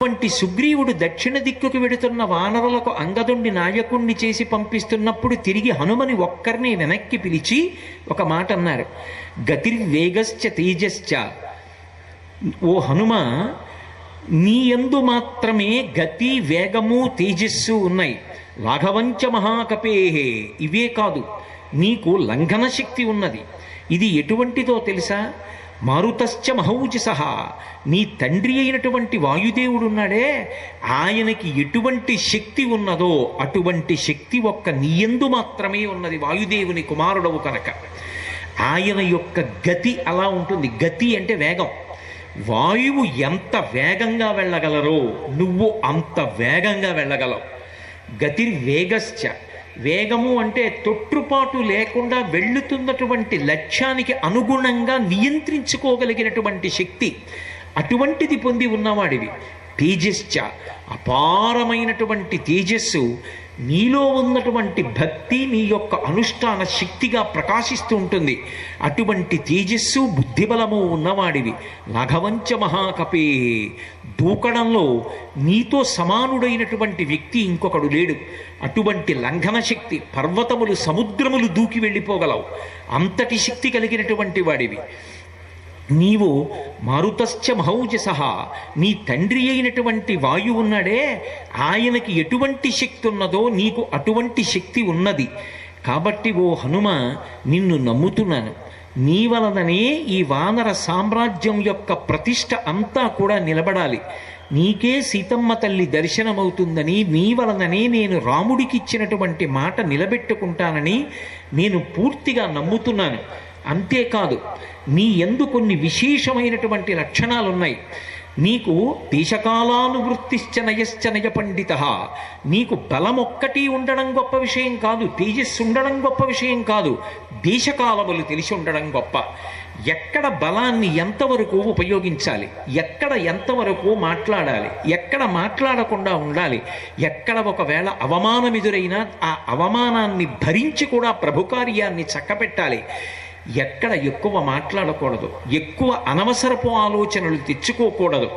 అటువంటి సుగ్రీవుడు దక్షిణ దిక్కుకు వెడుతున్న వానరులకు అంగదుణ్ణి నాయకుణ్ణి చేసి పంపిస్తున్నప్పుడు తిరిగి హనుమని ఒక్కరిని వెనక్కి పిలిచి ఒక మాట అన్నారు. గతిర్వేగశ్చ తేజశ్చ, ఓ హనుమ, నీ యందు మాత్రమే గతి, వేగము, తేజస్సు ఉన్నాయి. లాఘవంచ మహాకపేహే, ఇవే కాదు, నీకు లంఘన శక్తి ఉన్నది. ఇది ఎటువంటిదో తెలుసా? మారుతశ్చ మహౌజసః, నీ తండ్రి అయినటువంటి వాయుదేవుడున్నాడే, ఆయనకి ఎటువంటి శక్తి ఉన్నదో అటువంటి శక్తి ఒక్క నీయందు మాత్రమే ఉన్నది, వాయుదేవుని కుమారుడవు కనుక. ఆయన యొక్క గతి అలా ఉంటుంది. గతి అంటే వేగం. వాయువు ఎంత వేగంగా వెళ్ళగలరో నువ్వు అంత వేగంగా వెళ్ళగలవు. గతిర్వేగశ్చ, వేగము అంటే తొట్టుపాటు లేకుండా వెళ్ళుతున్నటువంటి లక్ష్యానికి అనుగుణంగా నియంత్రించుకోగలిగినటువంటి శక్తి, అటువంటిది పొంది ఉన్నవాడివి. తేజశ్చ, అపారమైనటువంటి తేజస్సు, నీలో ఉన్నటువంటి భక్తి నీ యొక్క అనుష్ఠాన శక్తిగా ప్రకాశిస్తూ ఉంటుంది. అటువంటి తేజస్సు, బుద్ధిబలము ఉన్నవాడివి. లాఘవంచ మహాకపే, దూకడంలో నీతో సమానుడైనటువంటి వ్యక్తి ఇంకొకడు లేడు. అటువంటి లంఘన శక్తి, పర్వతములు, సముద్రములు దూకి వెళ్ళిపోగలవు, అంతటి శక్తి కలిగినటువంటి వాడివి నీవు. మారుతశ్చ మహౌజసః, నీ తండ్రి అయినటువంటి వాయువు ఉన్నాడే, ఆయనకి ఎటువంటి శక్తి ఉన్నదో నీకు అటువంటి శక్తి ఉన్నది. కాబట్టి ఓ హనుమ, నిన్ను నమ్ముతున్నాను. నీ వలననే ఈ వానర సామ్రాజ్యం యొక్క ప్రతిష్ట అంతా కూడా నిలబడాలి. నీకే సీతమ్మ తల్లి దర్శనమవుతుందని, నీ వలననే నేను రాముడికి ఇచ్చినటువంటి మాట నిలబెట్టుకుంటానని నేను పూర్తిగా నమ్ముతున్నాను. అంతేకాదు, నీ యందు కొన్ని విశేషమైనటువంటి లక్షణాలున్నాయి. నీకు దేశకాలానువృత్తిశ్చ నయశ్చ నయ పండిత, నీకు బలం ఒక్కటి ఉండడం గొప్ప విషయం కాదు, తేజస్సు ఉండడం గొప్ప విషయం కాదు, దేశకాలములు తెలిసి ఉండడం గొప్ప. ఎక్కడ బలాన్ని ఎంతవరకు ఉపయోగించాలి, ఎక్కడ ఎంతవరకు మాట్లాడాలి, ఎక్కడ మాట్లాడకుండా ఉండాలి, ఎక్కడ ఒకవేళ అవమానం ఎదురైనా ఆ అవమానాన్ని భరించి కూడా ప్రభుకార్యాన్ని చక్కపెట్టాలి, ఎక్కడ ఎక్కువ మాట్లాడకూడదు, ఎక్కువ అనవసరపు ఆలోచనలు తెచ్చుకోకూడదు.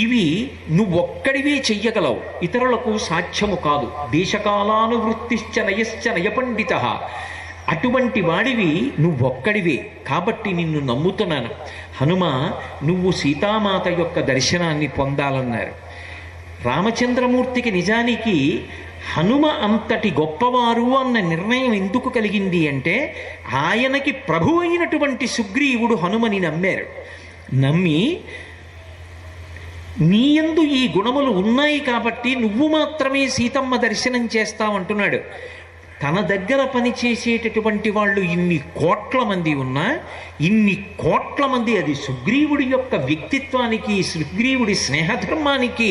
ఇవి నువ్వొక్కడివే చెయ్యగలవు, ఇతరులకు సాధ్యము కాదు. దేశకాలానువృత్తిశ్చ నయశ్చ నయపండిత, అటువంటి వాడివి నువ్వొక్కడివే. కాబట్టి నిన్ను నమ్ముతున్నాను. హనుమ, నువ్వు సీతామాత యొక్క దర్శనాన్ని పొందాలన్నారు. రామచంద్రమూర్తికి నిజానికి హనుమ అంతటి గొప్పవారు అన్న నిర్ణయం ఎందుకు కలిగింది అంటే, ఆయనకి ప్రభు అయినటువంటి సుగ్రీవుడు హనుమని నమ్మారు. నమ్మి నీయందు ఈ గుణములు ఉన్నాయి కాబట్టి నువ్వు మాత్రమే సీతమ్మ దర్శనం చేస్తావంటున్నాడు. తన దగ్గర పనిచేసేటటువంటి వాళ్ళు ఇన్ని కోట్ల మంది ఉన్నా, ఇన్ని కోట్ల మంది, అది సుగ్రీవుడి యొక్క వ్యక్తిత్వానికి, సుగ్రీవుడి స్నేహధర్మానికి,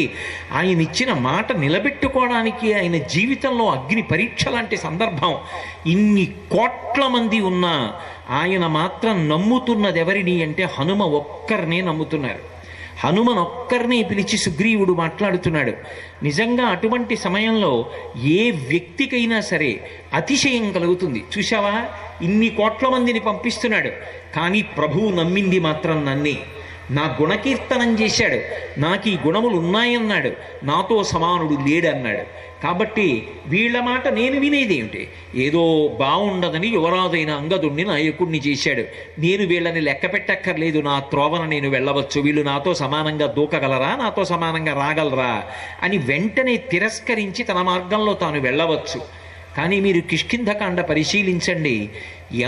ఆయన ఇచ్చిన మాట నిలబెట్టుకోవడానికి, ఆయన జీవితంలో అగ్ని పరీక్ష లాంటి సందర్భం, ఇన్ని కోట్ల మంది ఉన్నా ఆయన మాత్రం నమ్ముతున్నది ఎవరిని అంటే హనుమ ఒక్కరినే నమ్ముతున్నారు. హనుమనొక్కరిని పిలిచి సుగ్రీవుడు మాట్లాడుతున్నాడు. నిజంగా అటువంటి సమయంలో ఏ వ్యక్తికైనా సరే అతిశయం కలుగుతుంది. చూశావా, ఇన్ని కోట్ల మందిని పంపిస్తున్నాడు, కానీ ప్రభువు నమ్మింది మాత్రం నన్నే. నా గుణకీర్తనం చేశాడు, నాకు ఈ గుణములు ఉన్నాయన్నాడు, నాతో సమానుడు లేడన్నాడు. కాబట్టి వీళ్ళ మాట నేను వినేదేమిటి? ఏదో బాగుండదని యువరాజైన అంగదుణ్ణి నాయకుణ్ణి చేశాడు, నేను వీళ్ళని లెక్క పెట్టక్కర్లేదు, నా త్రోవన నేను వెళ్ళవచ్చు, వీళ్ళు నాతో సమానంగా దూకగలరా, నాతో సమానంగా రాగలరా అని వెంటనే తిరస్కరించి తన మార్గంలో తాను వెళ్ళవచ్చు. కానీ మీరు కిష్కింధకాండ పరిశీలించండి,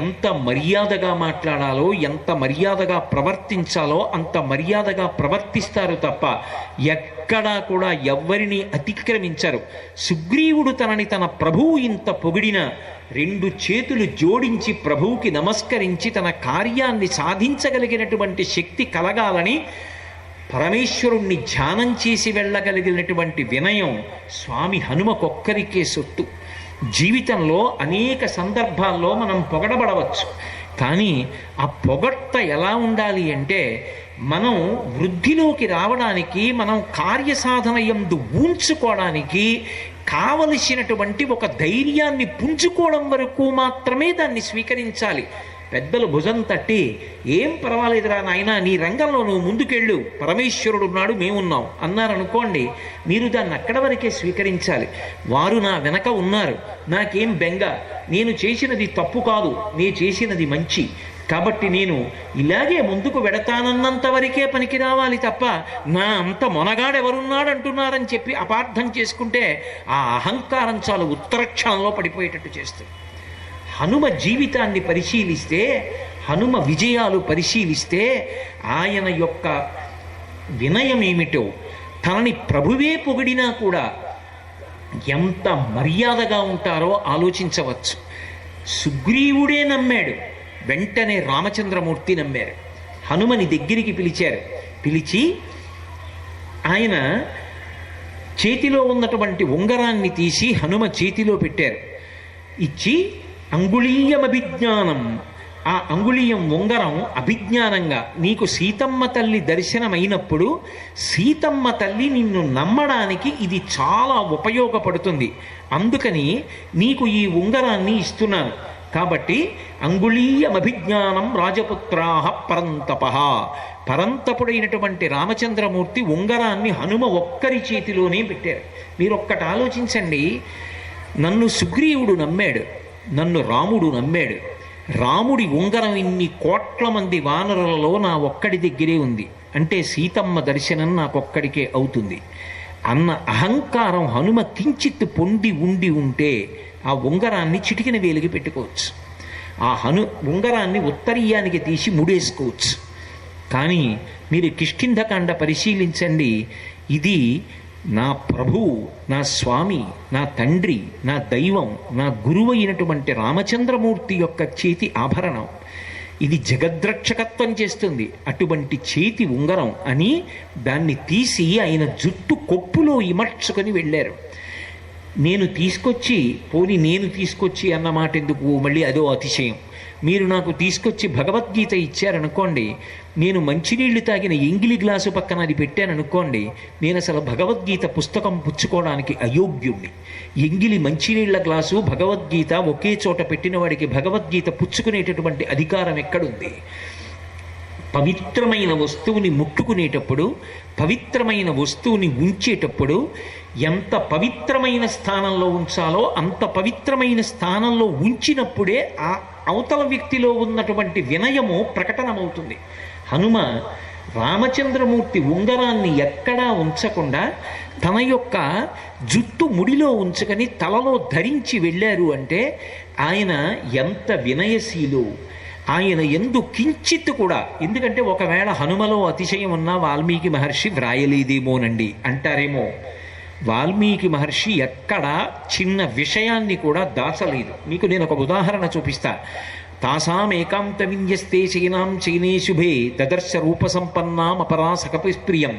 ఎంత మర్యాదగా మాట్లాడాలో, ఎంత మర్యాదగా ప్రవర్తించాలో అంత మర్యాదగా ప్రవర్తిస్తారు తప్ప ఎక్కడా కూడా ఎవ్వరిని అతిక్రమించరు. సుగ్రీవుడు తనని తన ప్రభువు ఇంత పొగిడిన 2 చేతులు జోడించి ప్రభువుకి నమస్కరించి తన కార్యాన్ని సాధించగలిగినటువంటి శక్తి కలగాలని పరమేశ్వరుణ్ణి ధ్యానం చేసి వెళ్ళగలిగినటువంటి వినయం స్వామి హనుమకొక్కరికే సొత్తు. జీవితంలో అనేక సందర్భాల్లో మనం పొగడబడవచ్చు, కానీ ఆ పొగడ్త ఎలా ఉండాలి అంటే, మనం వృద్ధిలోకి రావడానికి, మనం కార్యసాధన యందు ఊంచుకోవడానికి కావలసినటువంటి ఒక ధైర్యాన్ని పుంజుకోవడం వరకు మాత్రమే దాన్ని స్వీకరించాలి. పెద్దలు భుజం తట్టి, ఏం పర్వాలేదురా నాయనా, నీ రంగంలో నువ్వు ముందుకెళ్ళు, పరమేశ్వరుడు ఉన్నాడు, మేమున్నాం అన్నారనుకోండి, మీరు దాన్ని అక్కడ వరకే స్వీకరించాలి. వారు నా వెనక ఉన్నారు, నాకేం బెంగ, నేను చేసినది తప్పు కాదు, నేను చేసినది మంచి, కాబట్టి నేను ఇలాగే ముందుకు వెడతానన్నంత వరకే పనికి రావాలి తప్ప నా అంత మొనగాడెవరున్నాడు అంటున్నారని చెప్పి అపార్థం చేసుకుంటే ఆ అహంకారం చాలా ఉత్తరక్షణంలో పడిపోయేటట్టు చేస్తుంది. హనుమ జీవితాన్ని పరిశీలిస్తే, హనుమ విజయాలు పరిశీలిస్తే ఆయన యొక్క వినయం ఏమిటో, తనని ప్రభువే పొగిడినా కూడా ఎంత మర్యాదగా ఉంటారో ఆలోచించవచ్చు. సుగ్రీవుడే నమ్మాడు, వెంటనే రామచంద్రమూర్తి నమ్మారు. హనుమని దగ్గరికి పిలిచారు. పిలిచి ఆయన చేతిలో ఉన్నటువంటి ఉంగరాన్ని తీసి హనుమ చేతిలో పెట్టారు. ఇచ్చి అంగుళీయమభిజ్ఞానం, ఆ అంగుళీయం ఉంగరం అభిజ్ఞానంగా నీకు సీతమ్మ తల్లి దర్శనమైనప్పుడు సీతమ్మ తల్లి నిన్ను నమ్మడానికి ఇది చాలా ఉపయోగపడుతుంది, అందుకని నీకు ఈ ఉంగరాన్ని ఇస్తున్నాను. కాబట్టి అంగుళీయమభిజ్ఞానం రాజపుత్రాహ పరంతప, పరంతపుడైనటువంటి రామచంద్రమూర్తి ఉంగరాన్ని హనుమ ఒక్కరి చేతిలోనే పెట్టారు. మీరు ఒక్కటి ఆలోచించండి, నన్ను సుగ్రీవుడు నమ్మాడు, నన్ను రాముడు నమ్మాడు, రాముడి ఉంగరం ఇన్ని కోట్ల మంది వానరులలో నా ఒక్కడి దగ్గరే ఉంది అంటే సీతమ్మ దర్శనం నాకొక్కడికే అవుతుంది అన్న అహంకారం హనుమ కించిత్ పొంది ఉంటే ఆ ఉంగరాన్ని చిటికిన వేలికి పెట్టుకోవచ్చు, ఆ ఉంగరాన్ని ఉత్తరీయానికి తీసి ముడేసుకోవచ్చు. కానీ మీరు కిష్కింధకాండ పరిశీలించండి, ఇది నా ప్రభువు, నా స్వామి, నా తండ్రి, నా దైవం, నా గురువు అయినటువంటి రామచంద్రమూర్తి యొక్క చేతి ఆభరణం, ఇది జగద్రక్షకత్వం చేస్తుంది, అటువంటి చేతి ఉంగరం అని దాన్ని తీసి ఆయన జుట్టు కొప్పులో ఇమర్చుకొని వెళ్ళారు. నేను తీసుకొచ్చి అన్నమాట ఎందుకు, మళ్ళీ అదో అతిశయం. మీరు నాకు తీసుకొచ్చి భగవద్గీత ఇచ్చారనుకోండి, నేను మంచినీళ్లు తాగిన ఎంగిలి గ్లాసు పక్కన అది పెట్టాననుకోండి, నేను అసలు భగవద్గీత పుస్తకం పుచ్చుకోవడానికి అయోగ్యుణ్ణి. ఎంగిలి మంచినీళ్ల గ్లాసు భగవద్గీత ఒకే చోట పెట్టిన వాడికి భగవద్గీత పుచ్చుకునేటటువంటి అధికారం ఎక్కడుంది? పవిత్రమైన వస్తువుని ముట్టుకునేటప్పుడు, పవిత్రమైన వస్తువుని ఉంచేటప్పుడు ఎంత పవిత్రమైన స్థానంలో ఉంచాలో అంత పవిత్రమైన స్థానంలో ఉంచినప్పుడే ఆ అవతల వ్యక్తిలో ఉన్నటువంటి వినయము ప్రకటనమవుతుంది. హనుమ రామచంద్రమూర్తి ఉంగరాన్ని ఎక్కడా ఉంచకుండా తన యొక్క జుట్టు ముడిలో ఉంచుకొని తలలో ధరించి వెళ్ళారు అంటే ఆయన ఎంత వినయశీలు, ఆయన ఎందు కించిత్ కూడా, ఎందుకంటే ఒకవేళ హనుమలో అతిశయం ఉన్నా వాల్మీకి మహర్షి వ్రాయలేదేమోనండి అంటారేమో. వాల్మీకి మహర్షి ఎక్కడ చిన్న విషయాన్ని కూడా దాచలేదు. మీకు నేను ఒక ఉదాహరణ చూపిస్తా. తాసాం ఏకాంత విన్యస్తే చైనాం చైనే శుభే దదర్శ రూపసంపన్నాం అపరాసకపిప్రియం.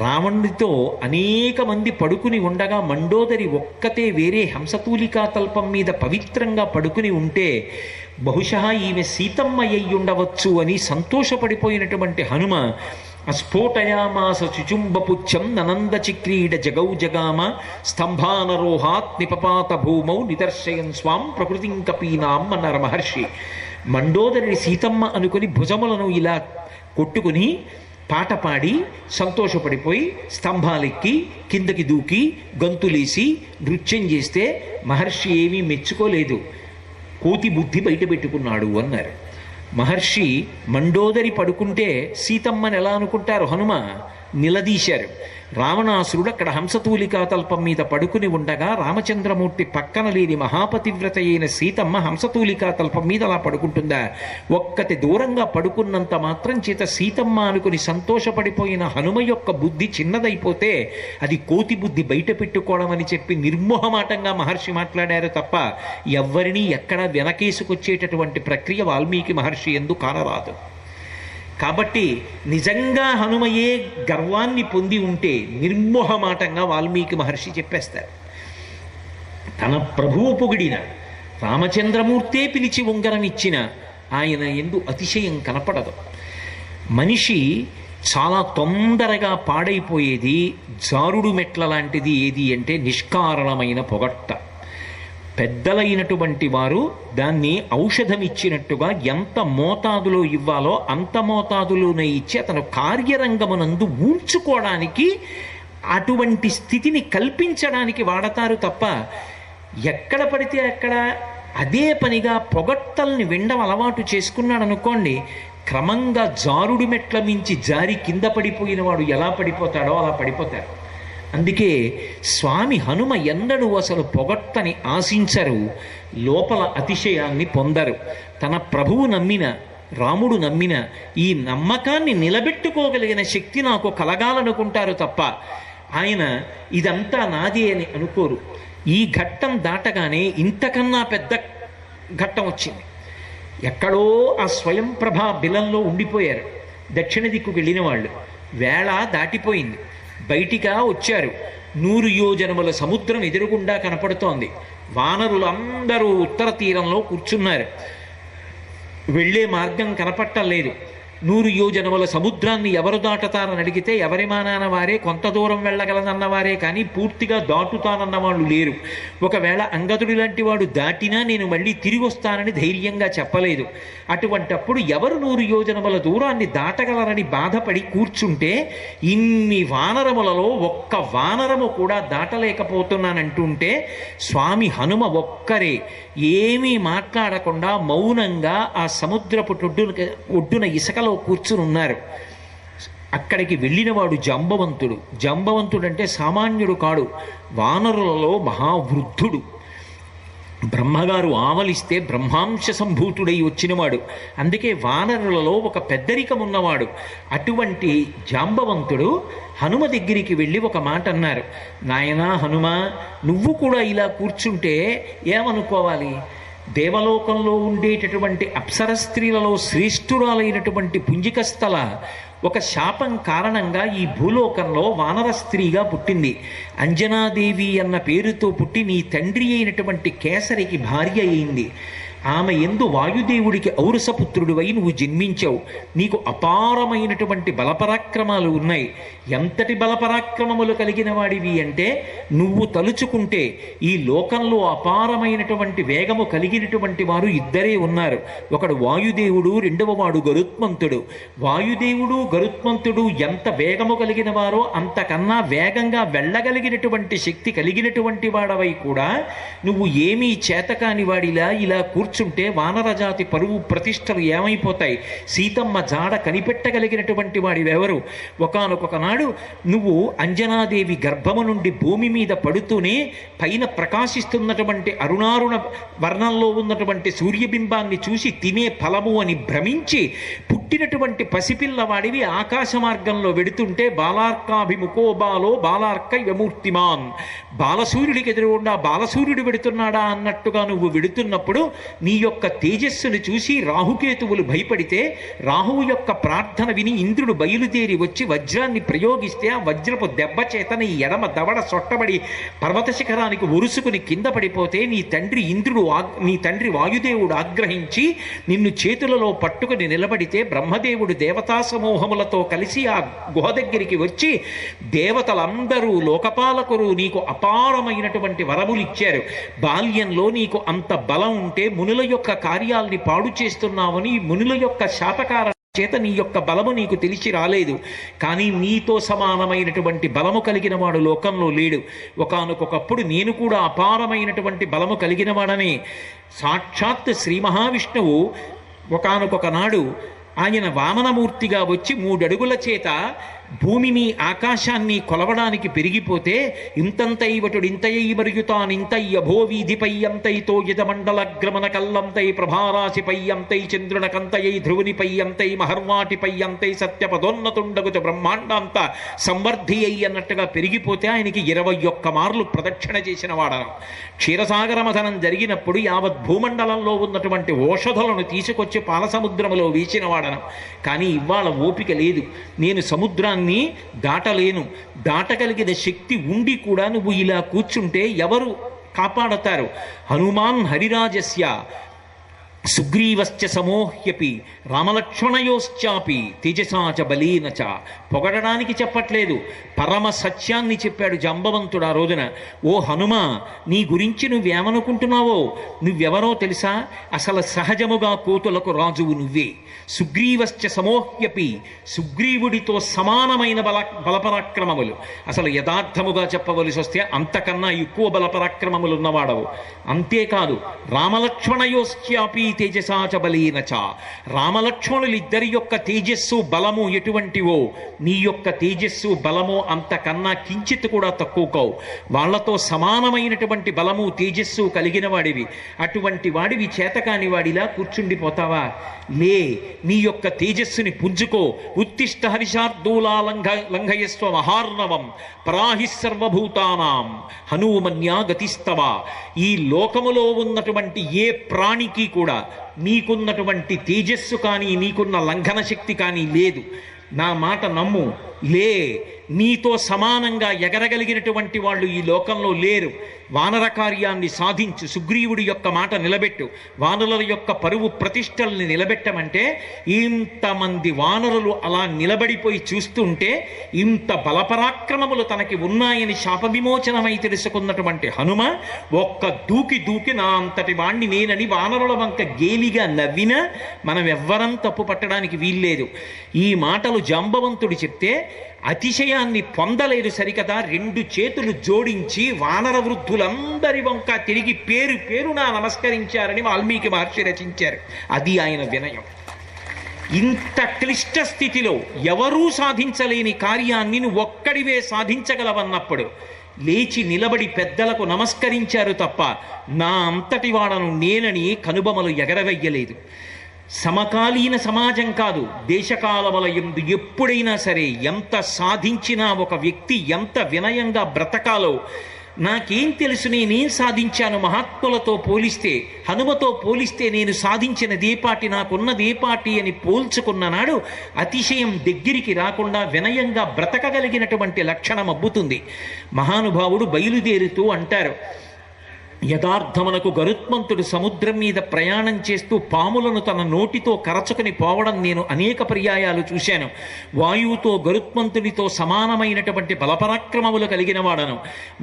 రావణుడితో అనేక మంది పడుకుని ఉండగా మండోదరి ఒక్కతే వేరే హంసతూలికా తల్పం మీద పవిత్రంగా పడుకుని ఉంటే బహుశా ఈమె సీతమ్మ అయ్యుండవచ్చు అని సంతోషపడిపోయినటువంటి హనుమ అస్ఫోటయామాస శుచుంబపుచ్చం ననంద చిక్రీడ జగౌ జగామ స్తంభానరోహాత్ నిపపాత భూమౌ నిదర్శయన్ స్వాం ప్రకృతిం కపీనాం అన్నారు మహర్షి. మండోదరి సీతమ్మ అనుకుని భుజములను ఇలా కొట్టుకుని పాట పాడి సంతోషపడిపోయి స్తంభాలెక్కి కిందకి దూకి గంతులేసి నృత్యం చేస్తే మహర్షి ఏమీ మెచ్చుకోలేదు, కోతి బుద్ధి బయట పెట్టుకున్నాడు అన్నారు. మహర్షి మండోదరి పడుకుంటే సీతమ్మని ఎలా అనుకుంటారు? హనుమ నిలదీశారు. రావణాసురుడు అక్కడ హంసతూలికా తల్పం మీద పడుకుని ఉండగా రామచంద్రమూర్తి పక్కన లేని మహాపతివ్రత అయిన సీతమ్మ హంసతూలికా తల్పం మీద అలా పడుకుంటుందా? ఒక్కటి దూరంగా పడుకున్నంత మాత్రం చేత సీతమ్మ అనుకుని సంతోషపడిపోయిన హనుమ యొక్క బుద్ధి చిన్నదైపోతే అది కోతి బుద్ధి బయట పెట్టుకోవడం అని చెప్పి నిర్మోహమాటంగా మహర్షి మాట్లాడారు తప్ప ఎవ్వరినీ ఎక్కడా వెనకేసుకొచ్చేటటువంటి ప్రక్రియ వాల్మీకి మహర్షి ఎందు కానరాదు. కాబట్టి నిజంగా హనుమయే గర్వాన్ని పొంది ఉంటే నిర్మోహమాటంగా వాల్మీకి మహర్షి చెప్పేస్తారు. తన ప్రభువు పొగిడిన రామచంద్రమూర్తే పిలిచి ఉంగరం ఇచ్చిన ఆయన ఎందు అతిశయం కనపడదు. మనిషి చాలా తొందరగా పాడైపోయేది, జారుడు మెట్ల లాంటిది ఏది అంటే నిష్కారణమైన పొగట్ట. పెద్దలైనటువంటి వారు దాన్ని ఔషధం ఇచ్చినట్టుగా ఎంత మోతాదులో ఇవ్వాలో అంత మోతాదులోనే ఇచ్చి అతను కార్యరంగమునందు ఊడ్చుకోవడానికి అటువంటి స్థితిని కల్పించడానికి వాడతారు తప్ప ఎక్కడ పడితే అక్కడ అదే పనిగా పొగట్టల్ని వినడం అలవాటు చేసుకున్నాడు అనుకోండి, క్రమంగా జారుడు మెట్ల మించి జారి కింద పడిపోయిన వాడు ఎలా పడిపోతాడో అలా పడిపోతాడు. అందుకే స్వామి హనుమ ఎన్నడూ అసలు పొగట్టని ఆశించరు, లోపల అతిశయాన్ని పొందరు. తన ప్రభువు నమ్మిన, రాముడు నమ్మిన ఈ నమ్మకాన్ని నిలబెట్టుకోగలిగిన శక్తి నాకు కలగాలనుకుంటారు తప్ప ఆయన ఇదంతా నాదే అని అనుకోరు. ఈ ఘట్టం దాటగానే ఇంతకన్నా పెద్ద ఘట్టం వచ్చింది. ఎక్కడో ఆ స్వయం ప్రభా బిలంలో ఉండిపోయారు దక్షిణ దిక్కుకు వెళ్ళిన వాళ్ళు. వేళ దాటిపోయింది, బయటిగా వచ్చారు. 100 యోజనముల సముద్రం ఎదురుగుండా కనపడుతోంది. వానరులందరూ ఉత్తర తీరంలో కూర్చున్నారు. వెళ్ళే మార్గం కనపట్టలేదు. 100 యోజనముల సముద్రాన్ని ఎవరు దాటుతారని అడిగితే ఎవరి మానాన వారే, కొంత దూరం వెళ్ళగలనన్నవారే కానీ పూర్తిగా దాటుతానన్న వాళ్ళు లేరు. ఒకవేళ అంగదుడి లాంటి వాడు దాటినా నేను మళ్ళీ తిరిగి వస్తానని ధైర్యంగా చెప్పలేదు. అటువంటప్పుడు ఎవరు 100 యోజనముల దూరాన్ని దాటగలరని బాధపడి కూర్చుంటే ఇన్ని వానరములలో ఒక్క వానరము కూడా దాటలేకపోతున్నానంటుంటే స్వామి హనుమ ఒక్కరే ఏమీ మాట్లాడకుండా మౌనంగా ఆ సముద్రపు ఒడ్డున ఇసుకలో కూర్చుని ఉన్నారు. అక్కడికి వెళ్ళినవాడు జాంబవంతుడు. జాంబవంతుడు అంటే సామాన్యుడు కాడు, వానరులలో మహావృద్ధుడు. బ్రహ్మగారు ఆవలిస్తే బ్రహ్మాంశ సంభూతుడై వచ్చినవాడు. అందుకే వానరులలో ఒక పెద్దరికం ఉన్నవాడు. అటువంటి జాంబవంతుడు హనుమ దగ్గరికి వెళ్ళి ఒక మాట అన్నారు. నాయనా హనుమ, నువ్వు కూడా ఇలా కూర్చుంటే ఏమనుకోవాలి? దేవలోకంలో ఉండేటటువంటి అప్సర స్త్రీలలో శ్రేష్ఠురాలైనటువంటి పుంజికస్థల ఒక శాపం కారణంగా ఈ భూలోకంలో వానర స్త్రీగా పుట్టింది. అంజనాదేవి అన్న పేరుతో పుట్టి నీ తండ్రి అయినటువంటి కేసరికి భార్య అయింది. ఆమె ఎందు వాయుదేవుడికి ఔరసపుత్రుడివై నువ్వు జన్మించావు. నీకు అపారమైనటువంటి బలపరాక్రమాలు ఉన్నాయి. ఎంతటి బలపరాక్రమములు కలిగిన వాడివి అంటే నువ్వు తలుచుకుంటే ఈ లోకంలో అపారమైనటువంటి వేగము కలిగినటువంటి వారు ఇద్దరే ఉన్నారు. ఒకడు వాయుదేవుడు, రెండవ వాడు గరుత్మంతుడు. వాయుదేవుడు గరుత్మంతుడు ఎంత వేగము కలిగిన వారో అంతకన్నా వేగంగా వెళ్ళగలిగినటువంటి శక్తి కలిగినటువంటి వాడవై కూడా నువ్వు ఏమీ చేతకాని వాడిలా ఇలా కూర్చుంటే వానరజాతి పరువు ప్రతిష్టలు ఏమైపోతాయి? సీతమ్మ జాడ కనిపెట్టగలిగినటువంటి వాడివెవరు? ఒకానొక నాడు నువ్వు అంజనాదేవి గర్భము నుండి భూమి మీద పడుతూనే పైన ప్రకాశిస్తున్నటువంటి అరుణారుణ వర్ణంలో ఉన్నటువంటి సూర్యబింబాన్ని చూసి తినే ఫలము అని భ్రమించి పుట్టినటువంటి పసిపిల్లవాడివి ఆకాశ మార్గంలో వెడుతుంటే బాలార్కాభిముఖో బాలో బాలార్క యమూర్తిమాన్, బాలసూర్యుడికి ఎదురుగుండా బాలసూర్యుడు వెడుతున్నాడా అన్నట్టుగా నువ్వు వెడుతున్నప్పుడు నీ యొక్క తేజస్సును చూసి రాహుకేతువులు భయపడితే రాహువు యొక్క ప్రార్థన విని ఇంద్రుడు బయలుదేరి వచ్చి వజ్రాన్ని ప్రయోగిస్తే ఆ వజ్రపు దెబ్బ చేత నీ ఎడమ దవడ సొట్టబడి పర్వత శిఖరానికి ఒరుసుకుని కింద పడిపోతే నీ తండ్రి వాయుదేవుడు ఆగ్రహించి నిన్ను చేతులలో పట్టుకుని నిలబడితే బ్రహ్మదేవుడు దేవతా సమూహములతో కలిసి ఆ గుహ దగ్గరికి వచ్చి దేవతలందరూ లోకపాలకులు నీకు అపారమైనటువంటి వరములు ఇచ్చారు. బాల్యంలో నీకు అంత బలం ఉంటే మునుల యొక్క కార్యాల్ని పాడు చేస్తున్నావని మునుల యొక్క శాపకార చేత నీ యొక్క బలము నీకు తెలిసి రాలేదు. కానీ నీతో సమానమైనటువంటి బలము కలిగిన వాడు లోకంలో లేడు. ఒకానొకప్పుడు నేను కూడా అపారమైనటువంటి బలము కలిగిన వాడనే. సాక్షాత్ శ్రీ మహావిష్ణువు ఒకానొక నాడు ఆయన వామనమూర్తిగా వచ్చి 3 అడుగుల చేత భూమిని ఆకాశాన్ని కొలవడానికి పెరిగిపోతే ఇంతంతైవటుడు ఇంతయ్యి మరుగుతానింతయ్య భోవీధిపై అంతైతో యజమండలగ్రమణ కల్లంతై ప్రభారాశిపై అంతై చంద్రునకంతయై ధ్రువునిపై అంతై మహర్వాటిపై అంతై సత్యపదోన్నతుండగుచు బ్రహ్మాండాంత సంవర్ధి అయి అన్నట్టుగా పెరిగిపోతే ఆయనకి 21 మార్లు ప్రదక్షిణ చేసిన వాడను. క్షీరసాగర మథనం జరిగినప్పుడు యావత్ భూమండలంలో ఉన్నటువంటి ఓషధులను తీసుకొచ్చి పాలసముద్రములో వేసిన వాడను. కానీ ఇవాళ ఓపిక లేదు, నేను సముద్రాన్ని దాటలేను. దాటగలిగిన శక్తి ఉండి కూడా నువ్వు ఇలా కూర్చుంటే ఎవరు కాపాడతారు? హనుమాన్ హరిరాజస్య సుగ్రీవశ్చ సమోహ్యపి రామలక్ష్మణయోశ్చాపి తేజసా చ బలీన చ. పొగడడానికి చెప్పట్లేదు, పరమ సత్యాన్ని చెప్పాడు జాంబవంతుడు ఆ రోజున. ఓ హనుమ, నీ గురించి నువ్వేమనుకుంటున్నావో, నువ్వెవరో తెలుసా? అసలు సహజముగా కోతులకు రాజువు నువ్వే. సుగ్రీవశ్చ సమోహ్యపి, సుగ్రీవుడితో సమానమైన బలపరాక్రమములు. అసలు యథార్థముగా చెప్పవలసి వస్తే అంతకన్నా ఎక్కువ బలపరాక్రమములు ఉన్నవాడవు. అంతేకాదు, రామలక్ష్మణయోశ్చాపి తేజసాచ బలీన చ. రామలక్ష్మణులిద్దరి యొక్క తేజస్సు బలము ఎటువంటివో, నీ యొక్క తేజస్సు బలము అంతకన్నా కించిత్ కూడా తక్కువ కావు. వాళ్లతో సమానమైనటువంటి బలము తేజస్సు కలిగిన వాడివి. అటువంటి వాడివి చేతకాని వాడిలా కూర్చుండిపోతావా? లే, నీ యొక్క తేజస్సుని పుంజుకో. ఉత్తిష్ట హరిషార్దూలా లంఘయస్వ మహార్ణవం పరాహి సర్వభూతానాం హనుమన్యా గతిస్తవ. ఈ లోకములో ఉన్నటువంటి ఏ ప్రాణికి కూడా నీకున్నటువంటి తేజస్సు కానీ నీకున్న లంఘన శక్తి కానీ లేదు. నా మాట నమ్ము. లే, నీతో సమానంగా ఎగరగలిగినటువంటి వాళ్ళు ఈ లోకంలో లేరు. వానర కార్యాన్ని సాధించు, సుగ్రీవుడి యొక్క మాట నిలబెట్టు. వానరుల యొక్క పరువు ప్రతిష్టల్ని నిలబెట్టమంటే ఇంతమంది వానరులు అలా నిలబడిపోయి చూస్తుంటే, ఇంత బలపరాక్రమములు తనకి ఉన్నాయని శాపవిమోచనమై తెలుసుకున్నటువంటి హనుమ ఒక్క దూకి నా అంతటి వాణ్ణి నేనని వానరుల వంక గేలిగా నవ్వినా మనం ఎవ్వరం తప్పు పట్టడానికి వీల్లేదు. ఈ మాటలు జాంబవంతుడు చెప్తే అతిశయాన్ని పొందలేదు సరికదా. రెండు చేతులు జోడించి వానర వృద్ధులందరి వంక తిరిగి పేరు పేరున నమస్కరించారని వాల్మీకి మహర్షి రచించారు. అది ఆయన వినయం. ఇంత క్లిష్ట స్థితిలో ఎవరూ సాధించలేని కార్యాన్ని నువ్వు ఒక్కడివే సాధించగలవన్నప్పుడు లేచి నిలబడి పెద్దలకు నమస్కరించారు తప్ప నా అంతటి వాడను నేనని కనుబొమలు ఎగరవెయ్యలేదు. సమకాలీన సమాజం కాదు, దేశకాలముల యందు ఎప్పుడైనా సరే ఎంత సాధించినా ఒక వ్యక్తి ఎంత వినయంగా బ్రతకాలో నాకేం తెలుసు, నేనేం సాధించాను మహాత్ములతో పోలిస్తే, హనుమతో పోలిస్తే నేను సాధించినదేపాటి, నాకున్నదేపాటి అని పోల్చుకున్న నాడు అతిశయం దగ్గరికి రాకుండా వినయంగా బ్రతకగలిగినటువంటి లక్షణం అబ్బుతుంది. మహానుభావుడు బయలుదేరుతూ అంటారు, యథార్థమునకు గరుత్మంతుడు సముద్రం మీద ప్రయాణం చేస్తూ పాములను తన నోటితో కరచుకొని పోవడం నేను అనేక పర్యాయాలు చూశాను. వాయువుతో గరుత్మంతుడితో సమానమైనటువంటి బలపరాక్రమములు కలిగిన వాడను.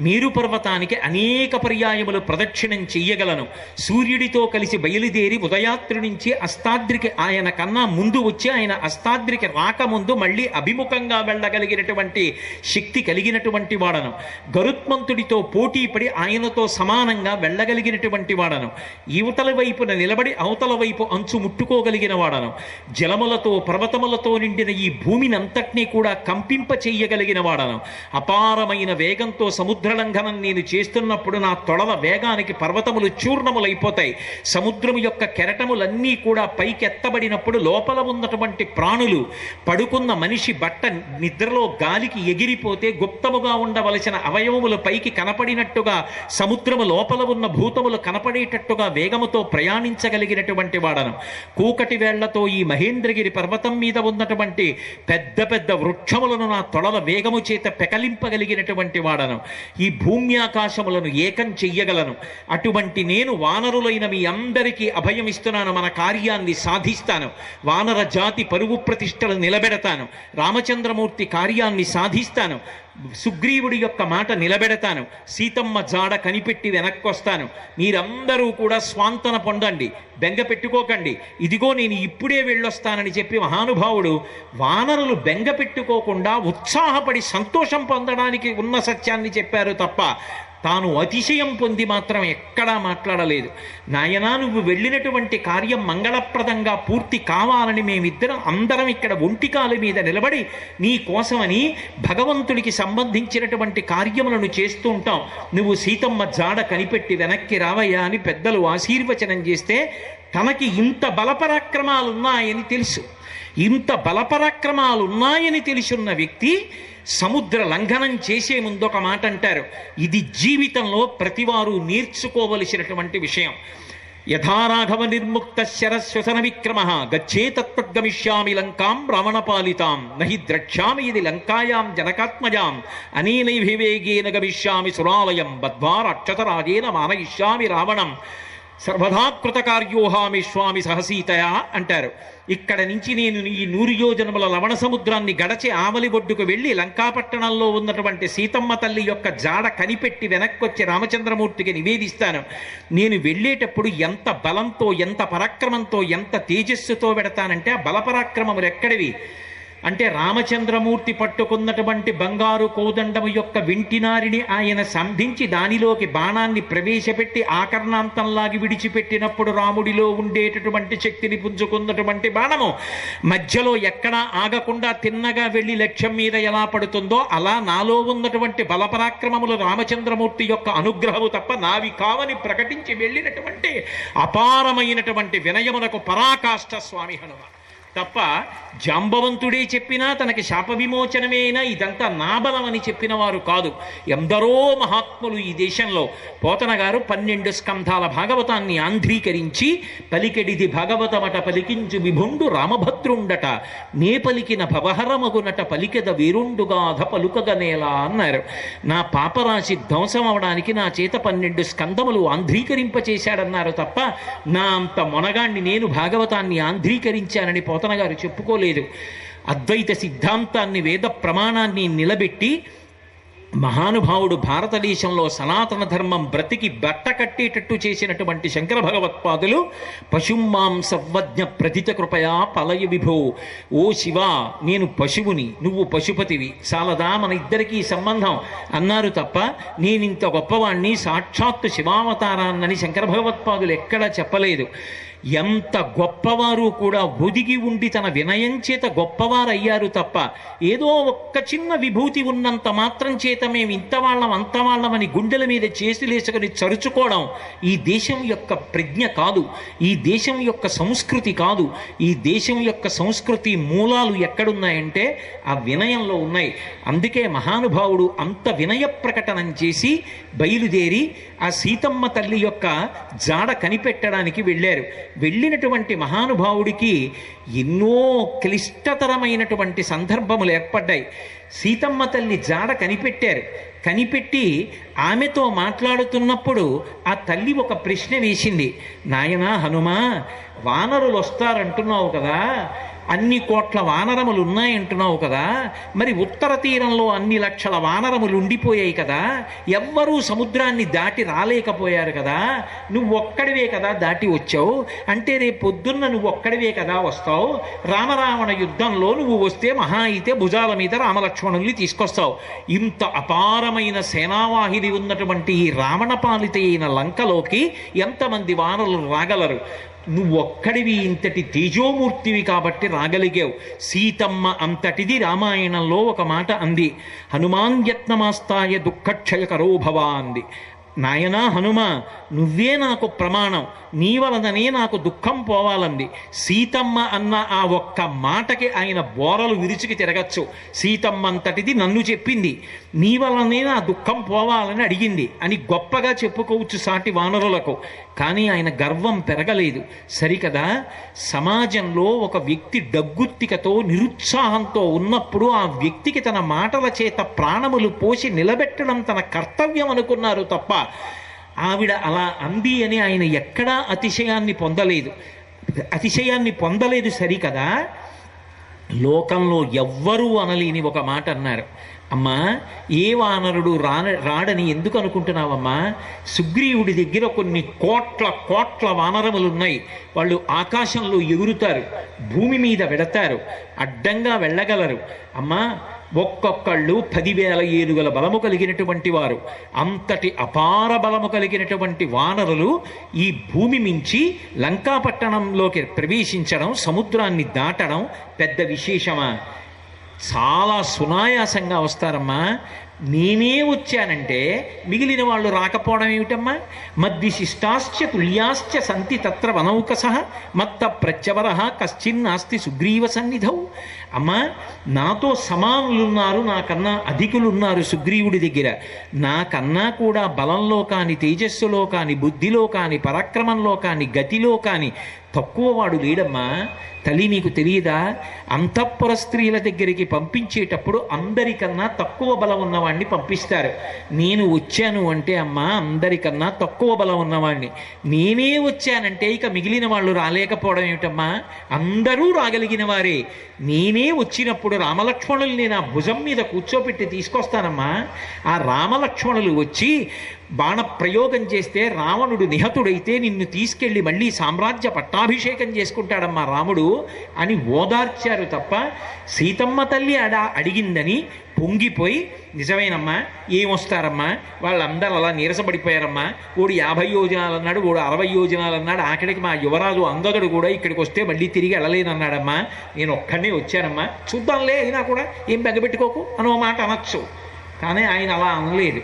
మేరు పర్వతానికి అనేక పర్యాయములు ప్రదక్షిణం చెయ్యగలను. సూర్యుడితో కలిసి బయలుదేరి ఉదయాద్రి నుంచి అస్తాద్రికి ఆయన కన్నా ముందు వచ్చి ఆయన అస్తాద్రికి రాకముందు మళ్ళీ అభిముఖంగా వెళ్ళగలిగినటువంటి శక్తి కలిగినటువంటి వాడను. గరుత్మంతుడితో పోటీపడి ఆయనతో సమానంగా వెళ్ళగలిగినటువంటి వాడను. యువతల వైపున నిలబడి అవతల వైపు అంచు ముట్టుకోగలిగిన వాడను. జలములతో పర్వతములతో నిండిన ఈ భూమిని అంతటినీ కూడా కంపింప చెయ్యగలిగిన వాడను. అపారమైన వేగంతో సముద్రలంఘనం నేను చేస్తున్నప్పుడు నా తొడల వేగానికి పర్వతములు చూర్ణములైపోతాయి. సముద్రము యొక్క కెరటములన్నీ కూడా పైకెత్తబడినప్పుడు లోపల ఉన్నటువంటి ప్రాణులు, పడుకున్న మనిషి బట్ట నిద్రలో గాలికి ఎగిరిపోతే గుప్తముగా ఉండవలసిన అవయవములు పైకి కనపడినట్టుగా సముద్రము లోపల ఉన్న భూతములు కనపడేటట్టుగా వేగముతో ప్రయాణించగలిగినటువంటి వాడను. కూకటి వేళ్లతో ఈ మహేంద్రగిరి పర్వతం మీద ఉన్నటువంటి పెద్ద పెద్ద వృక్షములను నా తొడల వేగము చేత పెకలింపగలిగినటువంటి వాడను. ఈ భూమ్యాకాశములను ఏకం చెయ్యగలను. అటువంటి నేను వానరులైన మీ అందరికీ అభయమిస్తున్నాను. మన కార్యాన్ని సాధిస్తాను. వానర జాతి పరువు ప్రతిష్టలు నిలబెడతాను. రామచంద్రమూర్తి కార్యాన్ని సాధిస్తాను. సుగ్రీవుడి యొక్క మాట నిలబెడతాను. సీతమ్మ జాడ కనిపెట్టి వెనక్కొస్తాను. మీరందరూ కూడా స్వాంతన పొందండి, బెంగ పెట్టుకోకండి. ఇదిగో నేను ఇప్పుడే వెళ్ళొస్తానని చెప్పి మహానుభావుడు వానరులు బెంగ పెట్టుకోకుండా ఉత్సాహపడి సంతోషం పొందడానికి ఉన్న సత్యాన్ని చెప్పారు తప్ప తాను అతిశయం పొంది మాత్రం ఎక్కడా మాట్లాడలేదు. నాయనా, నువ్వు వెళ్ళినటువంటి కార్యం మంగళప్రదంగా పూర్తి కావాలని మేమిద్దరం అందరం ఇక్కడ ఒంటికాల మీద నిలబడి నీ కోసమని భగవంతుడికి సంబంధించినటువంటి కార్యములను చేస్తూ ఉంటాం. నువ్వు సీతమ్మ జాడ కనిపెట్టి వెనక్కి రావయ్యా అని పెద్దలు ఆశీర్వచనం చేస్తే తనకి ఇంత బలపరాక్రమాలున్నాయని తెలుసు. ఇంత బలపరాక్రమాలున్నాయని తెలుసున్న వ్యక్తి సముద్ర లంఘనం చేసే ముందు ఒక మాట అంటారు. ఇది జీవితంలో ప్రతివారు నేర్చుకోవలసినటువంటి విషయం. యథారాఘవ నిర్ముక్త శరశ్వసన విక్రమ గచ్చేతత్వద్గమిష్యామి లంకాం రావణపాలితాం నహి ద్రక్ష్యామి ఇది లంకాయాం జనకాత్మజాం అనేనైభివేగేన గమిష్యామి సురాలయం బద్ధ్వా రాక్షసరాజేన మానయిష్యామి రావణం. సర్వదా కృతకార్యోహామి స్వామి సహసీతయా అంటారు. ఇక్కడ నుంచి నేను ఈ 100 యోజనముల లవణ సముద్రాన్ని గడచి ఆవలి ఒడ్డుకు వెళ్ళి లంకాపట్టణంలో ఉన్నటువంటి సీతమ్మ తల్లి యొక్క జాడ కనిపెట్టి వెనక్కొచ్చి రామచంద్రమూర్తికి నివేదిస్తాను. నేను వెళ్ళేటప్పుడు ఎంత బలంతో, ఎంత పరాక్రమంతో, ఎంత తేజస్సుతో వెడతానంటే ఆ బలపరాక్రమములు ఎక్కడివి అంటే రామచంద్రమూర్తి పట్టుకున్నటువంటి బంగారు కోదండము యొక్క వెంటినారిని ఆయన సంధించి దానిలోకి బాణాన్ని ప్రవేశపెట్టి ఆకర్ణాంతంలాగి విడిచిపెట్టినప్పుడు రాముడిలో ఉండేటటువంటి శక్తిని పుంజుకున్నటువంటి బాణము మధ్యలో ఎక్కడా ఆగకుండా తిన్నగా వెళ్ళి లక్ష్యం మీద ఎలా పడుతుందో అలా నాలో ఉన్నటువంటి బలపరాక్రమములు రామచంద్రమూర్తి యొక్క అనుగ్రహము తప్ప నావి కావని ప్రకటించి వెళ్ళినటువంటి అపారమైనటువంటి వినయమునకు పరాకాష్ఠ స్వామి హనుమ తప్ప జాంబవంతుడే చెప్పినా తనకి శాప విమోచనమేనా ఇదంతా నా బలం అని చెప్పిన వారు కాదు. ఎందరో మహాత్ములు ఈ దేశంలో. పోతన గారు 12 స్కంధాల భాగవతాన్ని ఆంధ్రీకరించి పలికెడిది భాగవతమట పలికించు విభుండు రామభద్రుండట నే పలికిన భవహరమగునట పలికెద వీరుండుగాధ పలుకగనేలా అన్నారు. నా పాపరాశి ధ్వంసం అవడానికి నా చేత 12 స్కందములు ఆంధ్రీకరింపచేశాడన్నారు తప్ప నా అంత మొనగాన్ని నేను భాగవతాన్ని ఆంధ్రీకరించానని పోతన గారు చెప్పుకోలేదు. అద్వైత సిద్ధాంతాన్ని, వేద ప్రమాణాన్ని నిలబెట్టి మహానుభావుడు భారతదేశంలో సనాతన ధర్మం బ్రతికి బట్ట కట్టేటట్టు చేసినటువంటి శంకర భగవత్పాదులు పశుమాం సర్వజ్ఞ ప్రథిత కృపయా పలయ విభో. ఓ శివ, నేను పశువుని, నువ్వు పశుపతివి, చాలదా మన ఇద్దరికీ సంబంధం అన్నారు తప్ప నేనింత గొప్పవాణ్ణి సాక్షాత్తు శివావతారాన్నని శంకర భగవత్పాదులు ఎక్కడా చెప్పలేదు. ఎంత గొప్పవారు కూడా ఒదిగి ఉండి తన వినయం చేత గొప్పవారయ్యారు తప్ప ఏదో ఒక్క చిన్న విభూతి ఉన్నంత మాత్రం చేత మేము ఇంతవాళ్ళం అంతవాళ్ళమని గుండెల మీద చేతులేసుకొని చరుచుకోవడం ఈ దేశం యొక్క ప్రజ్ఞ కాదు, ఈ దేశం యొక్క సంస్కృతి కాదు. ఈ దేశం యొక్క సంస్కృతి మూలాలు ఎక్కడున్నాయంటే ఆ వినయంలో ఉన్నాయి. అందుకే మహానుభావుడు అంత వినయ ప్రకటనం చేసి బయలుదేరి ఆ సీతమ్మ తల్లి యొక్క జాడ కనిపెట్టడానికి వెళ్ళారు. వెళ్ళినటువంటి మహానుభావుడికి ఎన్నో క్లిష్టతరమైనటువంటి సందర్భములు ఏర్పడ్డాయి. సీతమ్మ తల్లి జాడ కనిపెట్టారు. కనిపెట్టి ఆమెతో మాట్లాడుతున్నప్పుడు ఆ తల్లి ఒక ప్రశ్న వేసింది. నాయనా హనుమా, వానరులు వస్తారంటున్నావు కదా, అన్ని కోట్ల వానరములు ఉన్నాయంటున్నావు కదా, మరి ఉత్తర తీరంలో అన్ని లక్షల వానరములు ఉండిపోయాయి కదా, ఎవ్వరూ సముద్రాన్ని దాటి రాలేకపోయారు కదా, నువ్వు ఒక్కడివే కదా దాటి వచ్చావు, అంటే రేపు పొద్దున్న నువ్వు ఒక్కడివే కదా వస్తావు, రామరావణ యుద్ధంలో నువ్వు వస్తే మహా అయితే భుజాల మీద రామలక్ష్మణుల్ని తీసుకొస్తావు. ఇంత అపారమైన సేనావాహిని ఉన్నటువంటి ఈ రావణ పాలిత అయిన లంకలోకి ఎంతమంది వానరులు రాగలరు? నువ్వొక్కడివి ఇంతటి తేజోమూర్తివి కాబట్టి రాగలిగావు. సీతమ్మ అంతటిది రామాయణంలో ఒక మాట అంది, హనుమాన్ యత్నమాస్తాయ దుఃఖక్షయకరో భవ అంది. నాయనా హనుమ, నువ్వే నాకు ప్రమాణం, నీ వలననే నాకు దుఃఖం పోవాలంది. సీతమ్మ అన్న ఆ ఒక్క మాటకి ఆయన బోరలు విరుచుకి తిరగచ్చు. సీతమ్మ అంతటిది నన్ను చెప్పింది, నీ వలనే నా దుఃఖం పోవాలని అడిగింది అని గొప్పగా చెప్పుకోవచ్చు సాటి వానరులకు. కానీ ఆయన గర్వం పెరగలేదు. సరికదా, సమాజంలో ఒక వ్యక్తి డగ్గుత్తికతో నిరుత్సాహంతో ఉన్నప్పుడు ఆ వ్యక్తికి తన మాటల చేత ప్రాణములు పోసి నిలబెట్టడం తన కర్తవ్యం అనుకున్నారు తప్ప ఆవిడ అలా అంది అని ఆయన ఎక్కడా అతిశయాన్ని పొందలేదు. సరికదా, లోకంలో ఎవ్వరూ అనలేని ఒక మాట అన్నారు. అమ్మా, ఏ వానరుడు రాడని ఎందుకు అనుకుంటున్నావమ్మా? సుగ్రీవుడి దగ్గర కొన్ని కోట్ల వానరములు ఉన్నాయి. వాళ్ళు ఆకాశంలో ఎగురుతారు, భూమి మీద వెడతారు, అడ్డంగా వెళ్ళగలరు. అమ్మా, ఒక్కొక్కళ్ళు 10,000 ఏనుగుల బలము కలిగినటువంటి వారు. అంతటి అపార బలము కలిగినటువంటి వానరులు ఈ భూమి మించి లంకాపట్టణంలోకి ప్రవేశించడం, సముద్రాన్ని దాటడం పెద్ద విశేషమా? చాలా సునాయాసంగా వస్తారమ్మా. నేనే వచ్చానంటే మిగిలిన వాళ్ళు రాకపోవడం ఏమిటమ్మా? మద్విశిష్టాశ్చ తుల్యాశ్చ సంతి తత్ర వనౌకసః మత్త ప్రత్యవర కశ్చిన్నాస్తి సుగ్రీవ సన్నిధౌ. అమ్మా, నాతో సమానులున్నారు, నాకన్నా అధికులున్నారు సుగ్రీవుడి దగ్గర. నాకన్నా కూడా బలంలో కానీ, తేజస్సులో కానీ, బుద్ధిలో కానీ, పరాక్రమంలో కానీ, గతిలో కానీ తక్కువవాడు లేడమ్మా. తల్లి నీకు తెలియదా? అంతఃపుర స్త్రీల దగ్గరికి పంపించేటప్పుడు అందరికన్నా తక్కువ బలం ఉన్నవాడిని పంపిస్తారు. నేను వచ్చాను అంటే అమ్మా అందరికన్నా తక్కువ బలం ఉన్నవాడిని, నేనే వచ్చానంటే ఇక మిగిలిన వాళ్ళు రాలేకపోవడం ఏమిటమ్మా? అందరూ రాగలిగిన వారే. నేనే వచ్చినప్పుడు రామలక్ష్మణుల్ని నా భుజం మీద కూర్చోపెట్టి తీసుకొస్తానమ్మా. ఆ రామలక్ష్మణులు వచ్చి బాణప్రయోగం చేస్తే రావణుడు నిహతుడైతే నిన్ను తీసుకెళ్ళి మళ్ళీ సామ్రాజ్య పట్టాభిషేకం చేసుకుంటాడమ్మా రాముడు అని ఓదార్చారు తప్ప సీతమ్మ తల్లి అడిగిందని పొంగిపోయి నిజమేనమ్మా ఏమొస్తారమ్మా వాళ్ళందరూ అలా నీరసపడిపోయారమ్మా, ఓడు 50 యోజనాలు అన్నాడు, ఓడు 60 యోజనాలు అన్నాడు, ఆఖరికి మా యువరాజు అంగదుడు కూడా ఇక్కడికి వస్తే మళ్ళీ తిరిగి వెళ్ళలేనన్నాడమ్మా, నేను ఒక్కడే వచ్చానమ్మా, చూద్దాంలే అయినా కూడా ఏం బెగ్గబెట్టుకోకు అనో మాట అనొచ్చు. కానీ ఆయన అలా అనలేదు.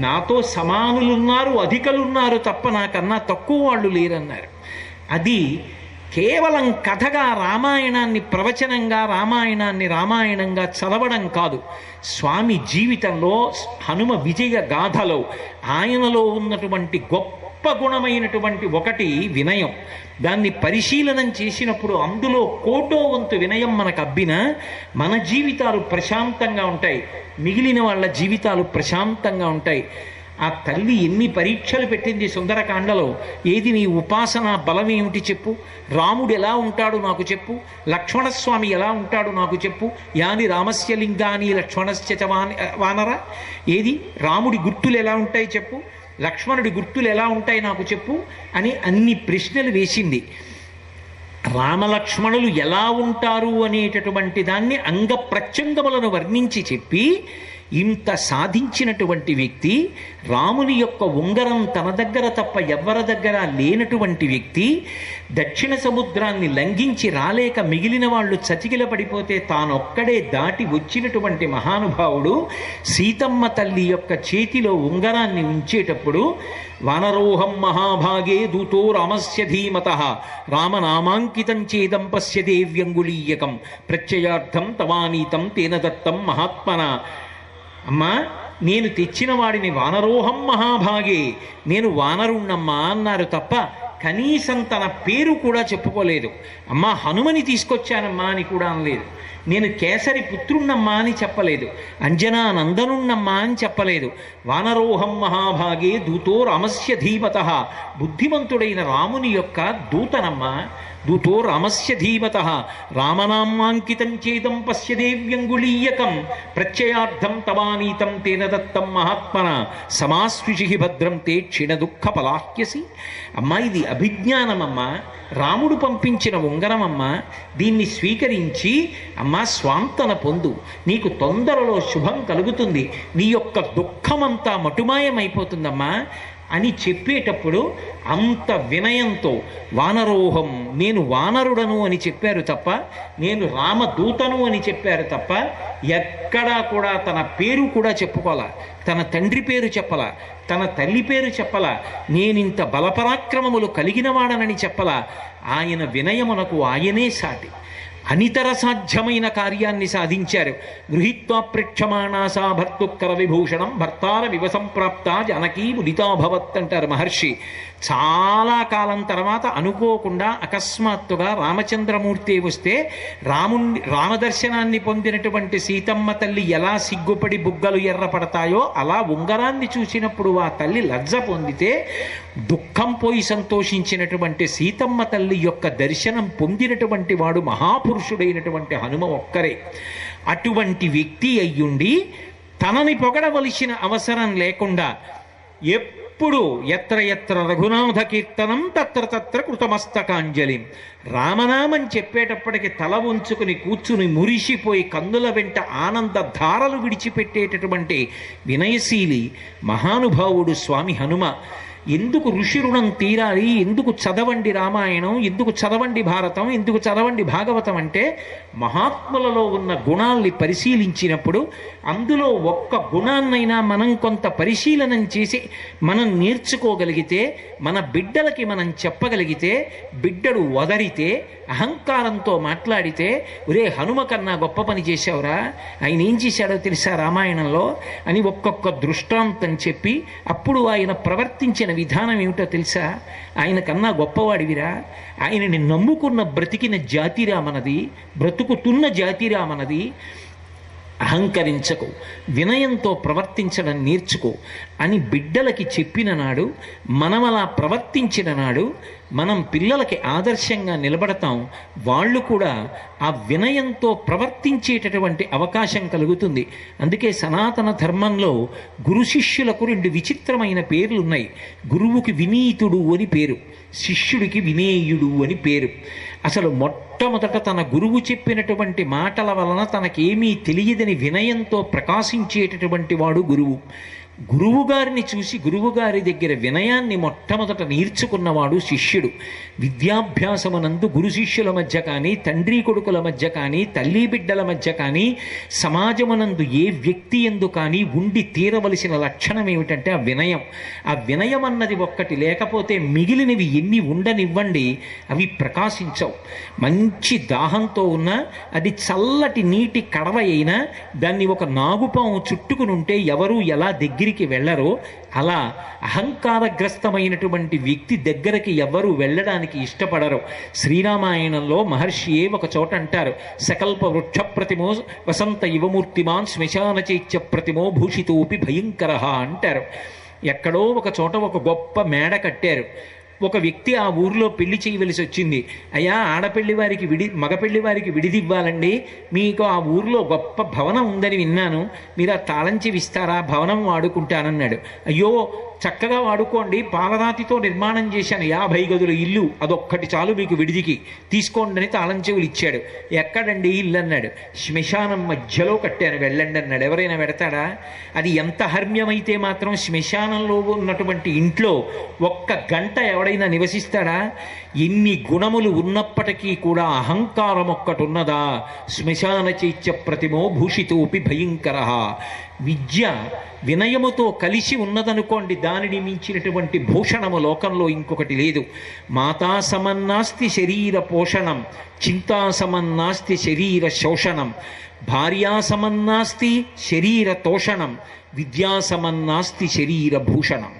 నాతో సమానులున్నారు, అధికలున్నారు తప్ప నాకన్నా తక్కువ వాళ్ళు లేరన్నారు. అది కేవలం కథగా రామాయణాన్ని ప్రవచనంగా రామాయణంగా చదవడం కాదు. స్వామి జీవితంలో హనుమ విజయ గాథలో ఆయనలో ఉన్నటువంటి గొప్ప గుణమైనటువంటి ఒకటి వినయం. దాన్ని పరిశీలనం చేసినప్పుడు అందులో కోటో వంతు వినయం మనకు అబ్బినా మన జీవితాలు ప్రశాంతంగా ఉంటాయి, మిగిలిన వాళ్ళ జీవితాలు ప్రశాంతంగా ఉంటాయి. ఆ తల్లి ఎన్ని పరీక్షలు పెట్టింది సుందరకాండలో. ఏది నీ ఉపాసన బలం ఏమిటి చెప్పు, రాముడు ఎలా ఉంటాడు నాకు చెప్పు, లక్ష్మణస్వామి ఎలా ఉంటాడు నాకు చెప్పు, యాని రామస్య లింగాని లక్ష్మణస్య వానర, ఏది రాముడి గుర్తులు ఎలా ఉంటాయి చెప్పు, లక్ష్మణుడి గుర్తులు ఎలా ఉంటాయి నాకు చెప్పు అని అన్ని ప్రశ్నలు వేసింది. రామలక్ష్మణులు ఎలా ఉంటారు అనేటటువంటి దాన్ని అంగప్రత్యంగములను వర్ణించి చెప్పి ఇంత సాధించినటువంటి వ్యక్తి, రాముని యొక్క ఉంగరం తన దగ్గర తప్ప ఎవ్వరి దగ్గర లేనటువంటి వ్యక్తి, దక్షిణ సముద్రాన్ని లంఘించి రాలేక మిగిలిన వాళ్ళు చతికిల పడిపోతే తానొక్కడే దాటి వచ్చినటువంటి మహానుభావుడు, సీతమ్మ తల్లి యొక్క చేతిలో ఉంగరాన్ని ఉంచేటప్పుడు వానరోహం మహాభాగే దూతో రామస్య ధీమతః రామనామాంకితం చేదం పశ్య దేవ్యంగుళీయకం ప్రత్యయార్థం తవానీతం తేన దత్తం మహాత్మన. అమ్మా నేను తెచ్చిన వాడిని వానరోహం మహాభాగే, నేను వానరుణ్ణమ్మా అన్నారు తప్ప కనీసం తన పేరు కూడా చెప్పుకోలేదు. అమ్మా హనుమని తీసుకొచ్చానమ్మా అని కూడా అనలేదు. నేను కేసరి పుత్రుణ్ణమ్మా అని చెప్పలేదు, అంజనా నందనున్నమ్మా అని చెప్పలేదు. వానరోహం మహాభాగే దూతో రామస్య ధీమతః, బుద్ధిమంతుడైన రాముని యొక్క దూతనమ్మా, దూతో రామస్య ధీమతః రామనామాంకితం చేదం పశ్య దేవ్యంగుళీయకం ప్రత్యయార్థం తవానీతం తేన దత్తం మహాత్మన సమాస్విషి భద్రం తే క్షీణ దుఃఖ పలాహ్యసి. అమ్మా ఇది అభిజ్ఞానమమ్మా, రాముడు పంపించిన ఉంగరమమ్మా, దీన్ని స్వీకరించి అమ్మా స్వాంతన పొందు, నీకు తొందరలో శుభం కలుగుతుంది, నీ యొక్క దుఃఖమంతా మటుమాయమైపోతుందమ్మా అని చెప్పేటప్పుడు అంత వినయంతో వానరోహం, నేను వానరుడను అని చెప్పారు తప్ప, నేను రామదూతను అని చెప్పారు తప్ప ఎక్కడా కూడా తన పేరు కూడా చెప్పుకోవాలా, తన తండ్రి పేరు చెప్పలా, తన తల్లి పేరు చెప్పలా, నేనింత బలపరాక్రమములు కలిగిన వాడనని చెప్పలా. ఆయన వినయమునకు ఆయనే సాటి. అనితర సాధ్యమైన కార్యాన్ని సాధించారు. గృహీత్వా ప్రేక్షమాణాసా భర్తుక్కర విభూషణం భర్తార వివసంప్రాప్త జానకీ ముదితాభవత్ అంటారు మహర్షి. చాలా కాలం తర్వాత అనుకోకుండా అకస్మాత్తుగా రామచంద్రమూర్తి వస్తే రామదర్శనాన్ని పొందినటువంటి సీతమ్మ తల్లి ఎలా సిగ్గుపడి బుగ్గలు ఎర్రపడతాయో అలా ఉంగరాన్ని చూసినప్పుడు ఆ తల్లి లజ్జ పొందితే దుఃఖం పోయి సంతోషించినటువంటి సీతమ్మ తల్లి యొక్క దర్శనం పొందినటువంటి వాడు మహాపురుషుడైనటువంటి హనుమ ఒక్కరే. అటువంటి వ్యక్తి అయ్యుండి తనని పొగడవలసిన అవసరం లేకుండా ఎప్పుడు ఎత్ర ఎత్ర రఘునాథ కీర్తనం తత్ర తత్ర కృతమస్తకాంజలి, రామనామం చెప్పేటప్పటికి తల ఉంచుకుని కూర్చుని మురిసిపోయి కన్నుల వెంట ఆనంద ధారలు విడిచిపెట్టేటటువంటి వినయశీలి మహానుభావుడు స్వామి హనుమ. ఎందుకు ఋషి రుణం తీరాలి, ఎందుకు చదవండి రామాయణం, ఎందుకు చదవండి భారతం, ఎందుకు చదవండి భాగవతం అంటే మహాత్ములలో ఉన్న గుణాల్ని పరిశీలించినప్పుడు అందులో ఒక్క గుణాన్నైనా మనం కొంత పరిశీలనం చేసి మనం నేర్చుకోగలిగితే, మన బిడ్డలకి మనం చెప్పగలిగితే, బిడ్డడు వదరితే అహంకారంతో మాట్లాడితే ఒరే హనుమ కన్నా గొప్ప పని చేశావురా, ఆయన ఏం చేశాడో తెలుసా రామాయణంలో అని ఒక్కొక్క దృష్టాంతం చెప్పి అప్పుడు ఆయన ప్రవర్తించిన విధానం ఏమిటో తెలుసా? ఆయన కన్నా గొప్పవాడివిరా, ఆయనని నమ్ముకున్న బ్రతికిన జాతిరా మనది, బ్రతుకుతున్న జాతిరా మనది. అహంకరించకు, వినయంతో ప్రవర్తించడం నేర్చుకో అని బిడ్డలకి చెప్పిన నాడు, మనం అలా ప్రవర్తించిన నాడు మనం పిల్లలకి ఆదర్శంగా నిలబడతాం. వాళ్ళు కూడా ఆ వినయంతో ప్రవర్తించేటటువంటి అవకాశం కలుగుతుంది. అందుకే సనాతన ధర్మంలో గురు శిష్యులకు రెండు విచిత్రమైన పేర్లు ఉన్నాయి. గురువుకి వినీతుడు అని పేరు, శిష్యుడికి వినేయుడు అని పేరు. అసలు మొట్టమొదట తన గురువు చెప్పినటువంటి మాటల వలన తనకేమీ తెలియదని వినయంతో ప్రకాశించేటటువంటి వాడు గురువు. గురువుగారిని చూసి గురువుగారి దగ్గర వినయాన్ని మొట్టమొదట నేర్చుకున్నవాడు శిష్యుడు. విద్యాభ్యాసమునందు గురు శిష్యుల మధ్య కానీ, తండ్రి కొడుకుల మధ్య కానీ, తల్లి బిడ్డల మధ్య కానీ, సమాజమునందు ఏ వ్యక్తి ఎందు కానీ ఉండి తీరవలసిన లక్షణం ఏమిటంటే ఆ వినయం. ఆ వినయం అన్నది ఒక్కటి లేకపోతే మిగిలినవి ఎన్ని ఉండనివ్వండి అవి ప్రకాశించవు. మంచి దాహంతో ఉన్నా అది చల్లటి నీటి కడవ అయినా దాన్ని ఒక నాగుపాము చుట్టుకుని ఉంటే ఎవరు ఎలా దగ్గరికి వెళ్ళరో, అలా అహంకారగ్రస్తమైనటువంటి వ్యక్తి దగ్గరికి ఎవరు వెళ్ళడానికి ఇష్టపడరు. శ్రీరామాయణంలో మహర్షియే ఒక చోట అంటారు, సకల్ప వృక్ష ప్రతిమో వసంత యువమూర్తిమాన్ శ్మశాన చైత్య ప్రతిమో భూషితోపి భయంకర అంటారు. ఎక్కడో ఒక చోట ఒక గొప్ప మేడ కట్టారు. ఒక వ్యక్తి ఆ ఊరిలో పెళ్లి చేయవలసి వచ్చింది. అయ్యా, ఆడపెళ్లి వారికి మగపెళ్లి వారికి విడిదివ్వాలండి, మీకు ఆ ఊరిలో గొప్ప భవనం ఉందని విన్నాను, మీరు ఆ తాళం చెవి ఇస్తారా, భవనం వాడుకుంటానన్నాడు. అయ్యో, చక్కగా వాడుకోండి, పాలరాతితో నిర్మాణం చేశాను 50 గదుల ఇల్లు, అదొక్కటి చాలు మీకు విడిదికి, తీసుకోండి అని తాళం చెవులు ఇచ్చాడు. ఎక్కడండి ఇల్లు అన్నాడు. శ్మశానం మధ్యలో కట్టాను, వెళ్ళండి అన్నాడు. ఎవరైనా పెడతాడా? అది ఎంత హర్మ్యమైతే మాత్రం శ్మశానంలో ఉన్నటువంటి ఇంట్లో ఒక్క గంట ఎవడైనా నివసిస్తాడా? ఎన్ని గుణములు ఉన్నప్పటికీ కూడా అహంకారం ఒక్కటి ఉన్నదా? శ్మశాన చైత్య ప్రతిమో భూషితోపి భయంకర. విద్య వినయముతో కలిసి ఉన్నదనుకోండి, దానిని మించినటువంటి భూషణము లోకంలో ఇంకొకటి లేదు. మాతా సమన్నాస్తి శరీర పోషణం, చింతా సమన్నాస్తి శరీర శోషణం, భార్యా సమన్నాస్తి శరీర తోషణం, విద్యా సమన్నాస్తి శరీర భూషణం.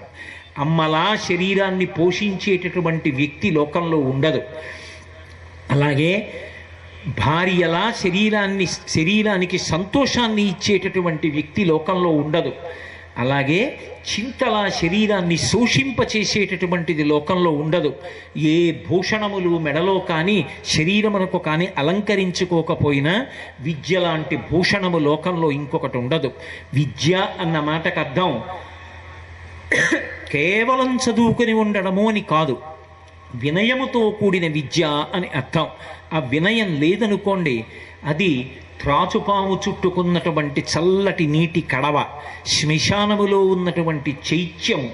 అమ్మలా శరీరాన్ని పోషించేటటువంటి వ్యక్తి లోకంలో ఉండదు. అలాగే భార్యలా శరీరానికి సంతోషాన్ని ఇచ్చేటటువంటి వ్యక్తి లోకంలో ఉండదు. అలాగే చింతలా శరీరాన్ని శోషింపచేసేటటువంటిది లోకంలో ఉండదు. ఏ భూషణములు మెడలో కానీ శరీరమునకు కానీ అలంకరించుకోకపోయినా విద్య లాంటి భూషణము లోకంలో ఇంకొకటి ఉండదు. విద్య అన్న మాటకు అర్థం కేవలం చదువుకుని ఉండడము అని కాదు, వినయముతో కూడిన విద్య అని అర్థం. ఆ వినయం లేదనుకోండి, అది త్రాచుపాము చుట్టుకున్నటువంటి చల్లటి నీటి కడవ, శ్మశానములో ఉన్నటువంటి చైత్యము.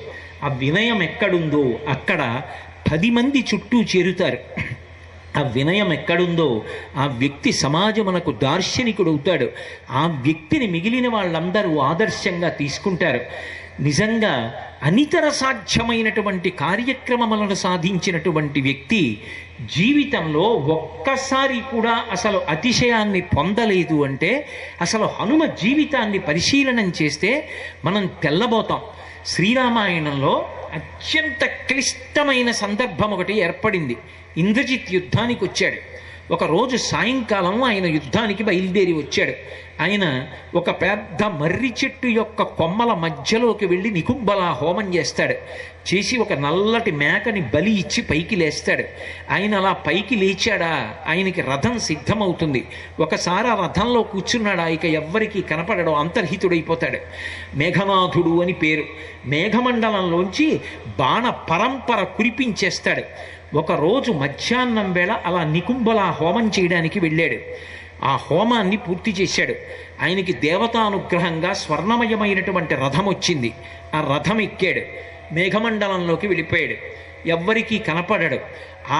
ఆ వినయం ఎక్కడుందో అక్కడ 10 మంది చుట్టూ చేరుతారు. ఆ వినయం ఎక్కడుందో ఆ వ్యక్తి సమాజమునకు దార్శనికుడు అవుతాడు. ఆ వ్యక్తిని మిగిలిన వాళ్ళందరూ ఆదర్శంగా తీసుకుంటారు. నిజంగా అనితర సాధ్యమైనటువంటి కార్యక్రమములను సాధించినటువంటి వ్యక్తి జీవితంలో ఒక్కసారి కూడా అసలు అతిశయాన్ని పొందలేదు అంటే, అసలు హనుమ జీవితాన్ని పరిశీలనం చేస్తే మనం తెల్లబోతాం. శ్రీరామాయణంలో అత్యంత క్లిష్టమైన సందర్భం ఒకటి ఏర్పడింది. ఇంద్రజిత్ యుద్ధానికి వచ్చాడు. ఒకరోజు సాయంకాలం ఆయన యుద్ధానికి బయలుదేరి వచ్చాడు. ఆయన ఒక పెద్ద మర్రి చెట్టు యొక్క కొమ్మల మధ్యలోకి వెళ్ళి నికుంభలా హోమం చేస్తాడు. చేసి ఒక నల్లటి మేకని బలి ఇచ్చి పైకి లేస్తాడు. ఆయన అలా పైకి లేచాడా, ఆయనకి రథం సిద్ధమవుతుంది. ఒకసారి ఆ రథంలో కూర్చున్నాడా, ఇక ఎవ్వరికీ కనపడడం, అంతర్హితుడైపోతాడు. మేఘనాథుడు అని పేరు. మేఘమండలంలోంచి బాణ పరంపర కురిపించేస్తాడు. ఒకరోజు మధ్యాహ్నం వేళ అలా నికుంభలా హోమం చేయడానికి వెళ్ళాడు. ఆ హోమాన్ని పూర్తి చేశాడు. ఆయనకి దేవతానుగ్రహంగా స్వర్ణమయమైనటువంటి రథం వచ్చింది. ఆ రథం ఎక్కాడు, మేఘమండలంలోకి వెళ్ళిపోయాడు. ఎవ్వరికీ కనపడడు.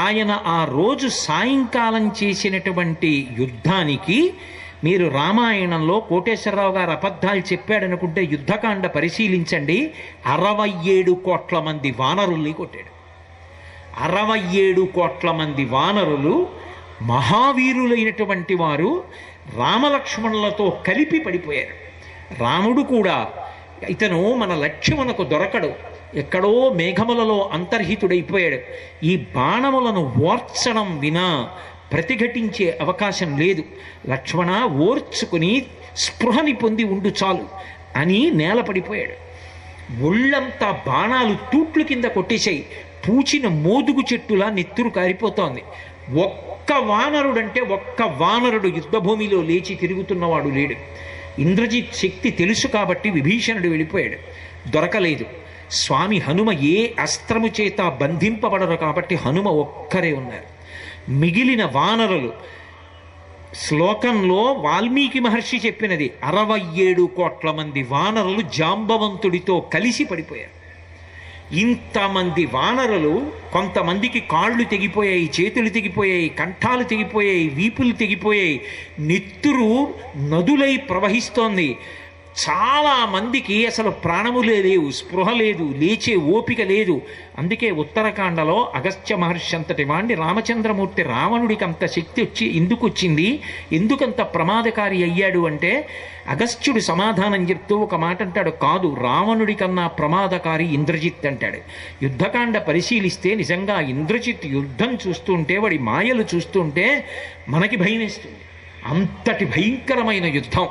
ఆయన ఆ రోజు సాయంకాలం చేసినటువంటి యుద్ధానికి, మీరు రామాయణంలో కోటేశ్వరరావు గారు అబద్ధాలు చెప్పాడనుకుంటే యుద్ధకాండ పరిశీలించండి, 67 కోట్ల మంది వానరుల్ని కొట్టాడు. 67 కోట్ల మంది వానరులు మహావీరులైనటువంటి వారు రామలక్ష్మణులతో కలిపి పడిపోయారు. రాముడు కూడా ఇతను మన లక్ష్యమునకు దొరకడు, ఎక్కడో మేఘములలో అంతర్హితుడైపోయాడు. ఈ బాణములను ఓర్చడం వినా ప్రతిఘటించే అవకాశం లేదు. లక్ష్మణ ఓర్చుకుని స్పృహని పొంది ఉండు చాలు అని నేల పడిపోయాడు. ఒళ్ళంతా బాణాలు తూట్లు కింద కొట్టేశాయి. పూచిన మోదుగు చెట్టులా నెత్తురు కారిపోతోంది. ఒక్క వానరుడు యుద్ధభూమిలో లేచి తిరుగుతున్నవాడు లేడు. ఇంద్రజిత్ శక్తి తెలుసు కాబట్టి విభీషణుడు వెళ్ళిపోయాడు, దొరకలేదు. స్వామి హనుమ ఏ అస్త్రము చేత బంధింపబడరు కాబట్టి హనుమ ఒక్కరే ఉన్నారు. మిగిలిన వానరులు, శ్లోకంలో వాల్మీకి మహర్షి చెప్పినది, 67 కోట్ల మంది వానరులు జాంబవంతుడితో కలిసి పడిపోయారు. ఇంతమంది వానరులు, కొంతమందికి కాళ్ళు తెగిపోయాయి, చేతులు తెగిపోయాయి, కంఠాలు తెగిపోయాయి, వీపులు తెగిపోయాయి, నెత్తురు నదులై ప్రవహిస్తోంది. చాలా మందికి అసలు ప్రాణములే లేవు, స్పృహ లేదు, లేచే ఓపిక లేదు. అందుకే ఉత్తరకాండలో అగస్త్య మహర్షి అంతటి వాణ్ణి రామచంద్రమూర్తి రావణుడికి అంత శక్తి ఎందుకు వచ్చింది, ఎందుకంత ప్రమాదకారి అయ్యాడు అంటే అగస్త్యుడు సమాధానం చెప్తూ ఒక మాట అంటాడు, కాదు రావణుడి కన్నా ప్రమాదకారి ఇంద్రజిత్ అంటాడు. యుద్ధకాండ పరిశీలిస్తే నిజంగా ఇంద్రజిత్ యుద్ధం చూస్తుంటే, వాడి మాయలు చూస్తుంటే మనకి భయం వేస్తుంది. అంతటి భయంకరమైన యుద్ధం.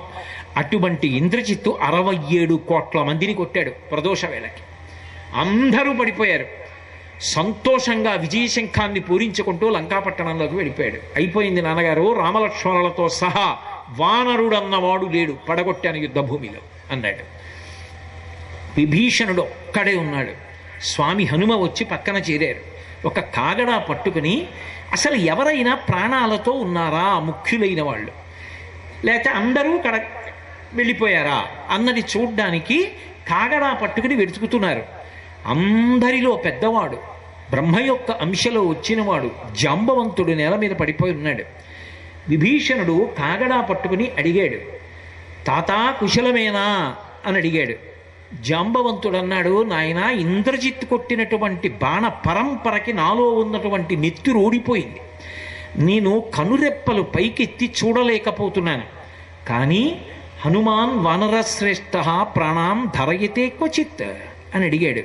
అటువంటి ఇంద్రజిత్తు 67 కోట్ల మందిని కొట్టాడు ప్రదోష వేళకి. అందరూ పడిపోయారు. సంతోషంగా విజయశంఖాన్ని పూరించుకుంటూ లంకాపట్టణంలోకి వెళ్ళిపోయాడు. అయిపోయింది నాన్నగారు, రామలక్ష్మణులతో సహా వానరుడన్నవాడు లేడు, పడగొట్టాను యుద్ధభూమిలో అన్నాడు. విభీషణుడు ఒక్కడే ఉన్నాడు. స్వామి హనుమ వచ్చి పక్కన చేరారు. ఒక కాగడా పట్టుకుని, అసలు ఎవరైనా ప్రాణాలతో ఉన్నారా ముఖ్యులైన వాళ్ళు, లేకపోతే అందరూ వెళ్ళిపోయారా అన్నది చూడ్డానికి కాగడా పట్టుకుని వెతుకుతున్నారు. అందరిలో పెద్దవాడు, బ్రహ్మ యొక్క అంశలో వచ్చినవాడు జాంబవంతుడు నేల మీద పడిపోయి ఉన్నాడు. విభీషణుడు కాగడా పట్టుకుని అడిగాడు, తాతా కుశలమేనా అని అడిగాడు. జాంబవంతుడు అన్నాడు, నాయన ఇంద్రజిత్ కొట్టినటువంటి బాణ పరంపరకి నాలో ఉన్నటువంటి నెత్తురు ఓడిపోయింది. నేను కనురెప్పలు పైకెత్తి చూడలేకపోతున్నాను. కానీ హనుమాన్ వానరశ్రేష్ఠ ప్రాణాం ధరయతే క్వచిత్ అని అడిగాడు.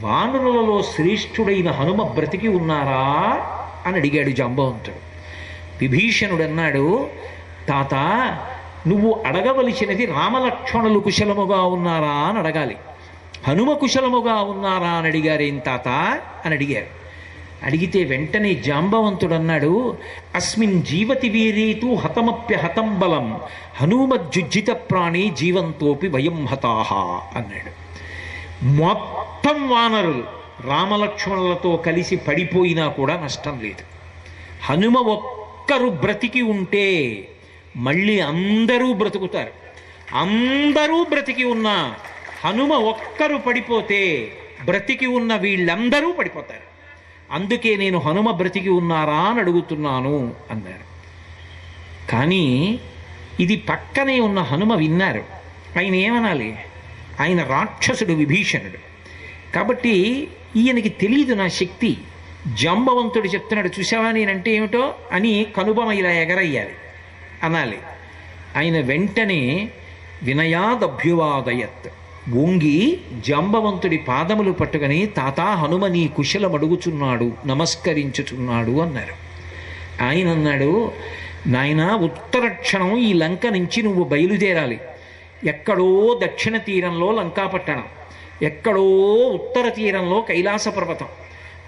వానరులలో శ్రేష్ఠుడైన హనుమ బ్రతికి ఉన్నారా అని అడిగాడు జాంబవంతుడు. విభీషణుడు అన్నాడు, తాత నువ్వు అడగవలసినది రామలక్ష్మణులు కుశలముగా ఉన్నారా అని అడగాలి. హనుమ కుశలముగా ఉన్నారా అని అడిగారేం తాత అని అడిగారు. అడిగితే వెంటనే జాంబవంతుడు అన్నాడు, అస్మిన్ జీవతి వీరీతు హతమప్య హతం బలం హనుమజ్జుజ్జిత ప్రాణి జీవంతోపి వయం హతాహ అన్నాడు. మొత్తం వానరులు రామలక్ష్మణులతో కలిసి పడిపోయినా కూడా నష్టం లేదు. హనుమ ఒక్కరు బ్రతికి ఉంటే మళ్ళీ అందరూ బ్రతుకుతారు. అందరూ బ్రతికి ఉన్నా హనుమ ఒక్కరు పడిపోతే బ్రతికి ఉన్న వీళ్ళందరూ పడిపోతారు. అందుకే నేను హనుమ బ్రతికి ఉన్నారా అని అడుగుతున్నాను అన్నాడు. కానీ ఇది పక్కనే ఉన్న హనుమ విన్నారు. ఆయన ఏమనాలి, ఆయన రాక్షసుడు విభీషణుడు కాబట్టి ఈయనకి తెలియదు నా శక్తి. జాంబవంతుడు చెప్తున్నాడు, చూసావా నేనంటే ఏమిటో అని కనుబొమ ఇలా ఎగరయ్యాలి అనాలి. ఆయన వెంటనే వినయాదభ్యువాదయత్ వంగి జాంబవంతుడి పాదములు పట్టుకుని, తాతా హనుమ నీ కుశలం అడుగుచున్నాడు, నమస్కరించుచున్నాడు అన్నారు. ఆయన అన్నాడు, నాయన ఉత్తర క్షణం ఈ లంక నుంచి నువ్వు బయలుదేరాలి. ఎక్కడో దక్షిణ తీరంలో లంకాపట్టణం, ఎక్కడో ఉత్తర తీరంలో కైలాస పర్వతం.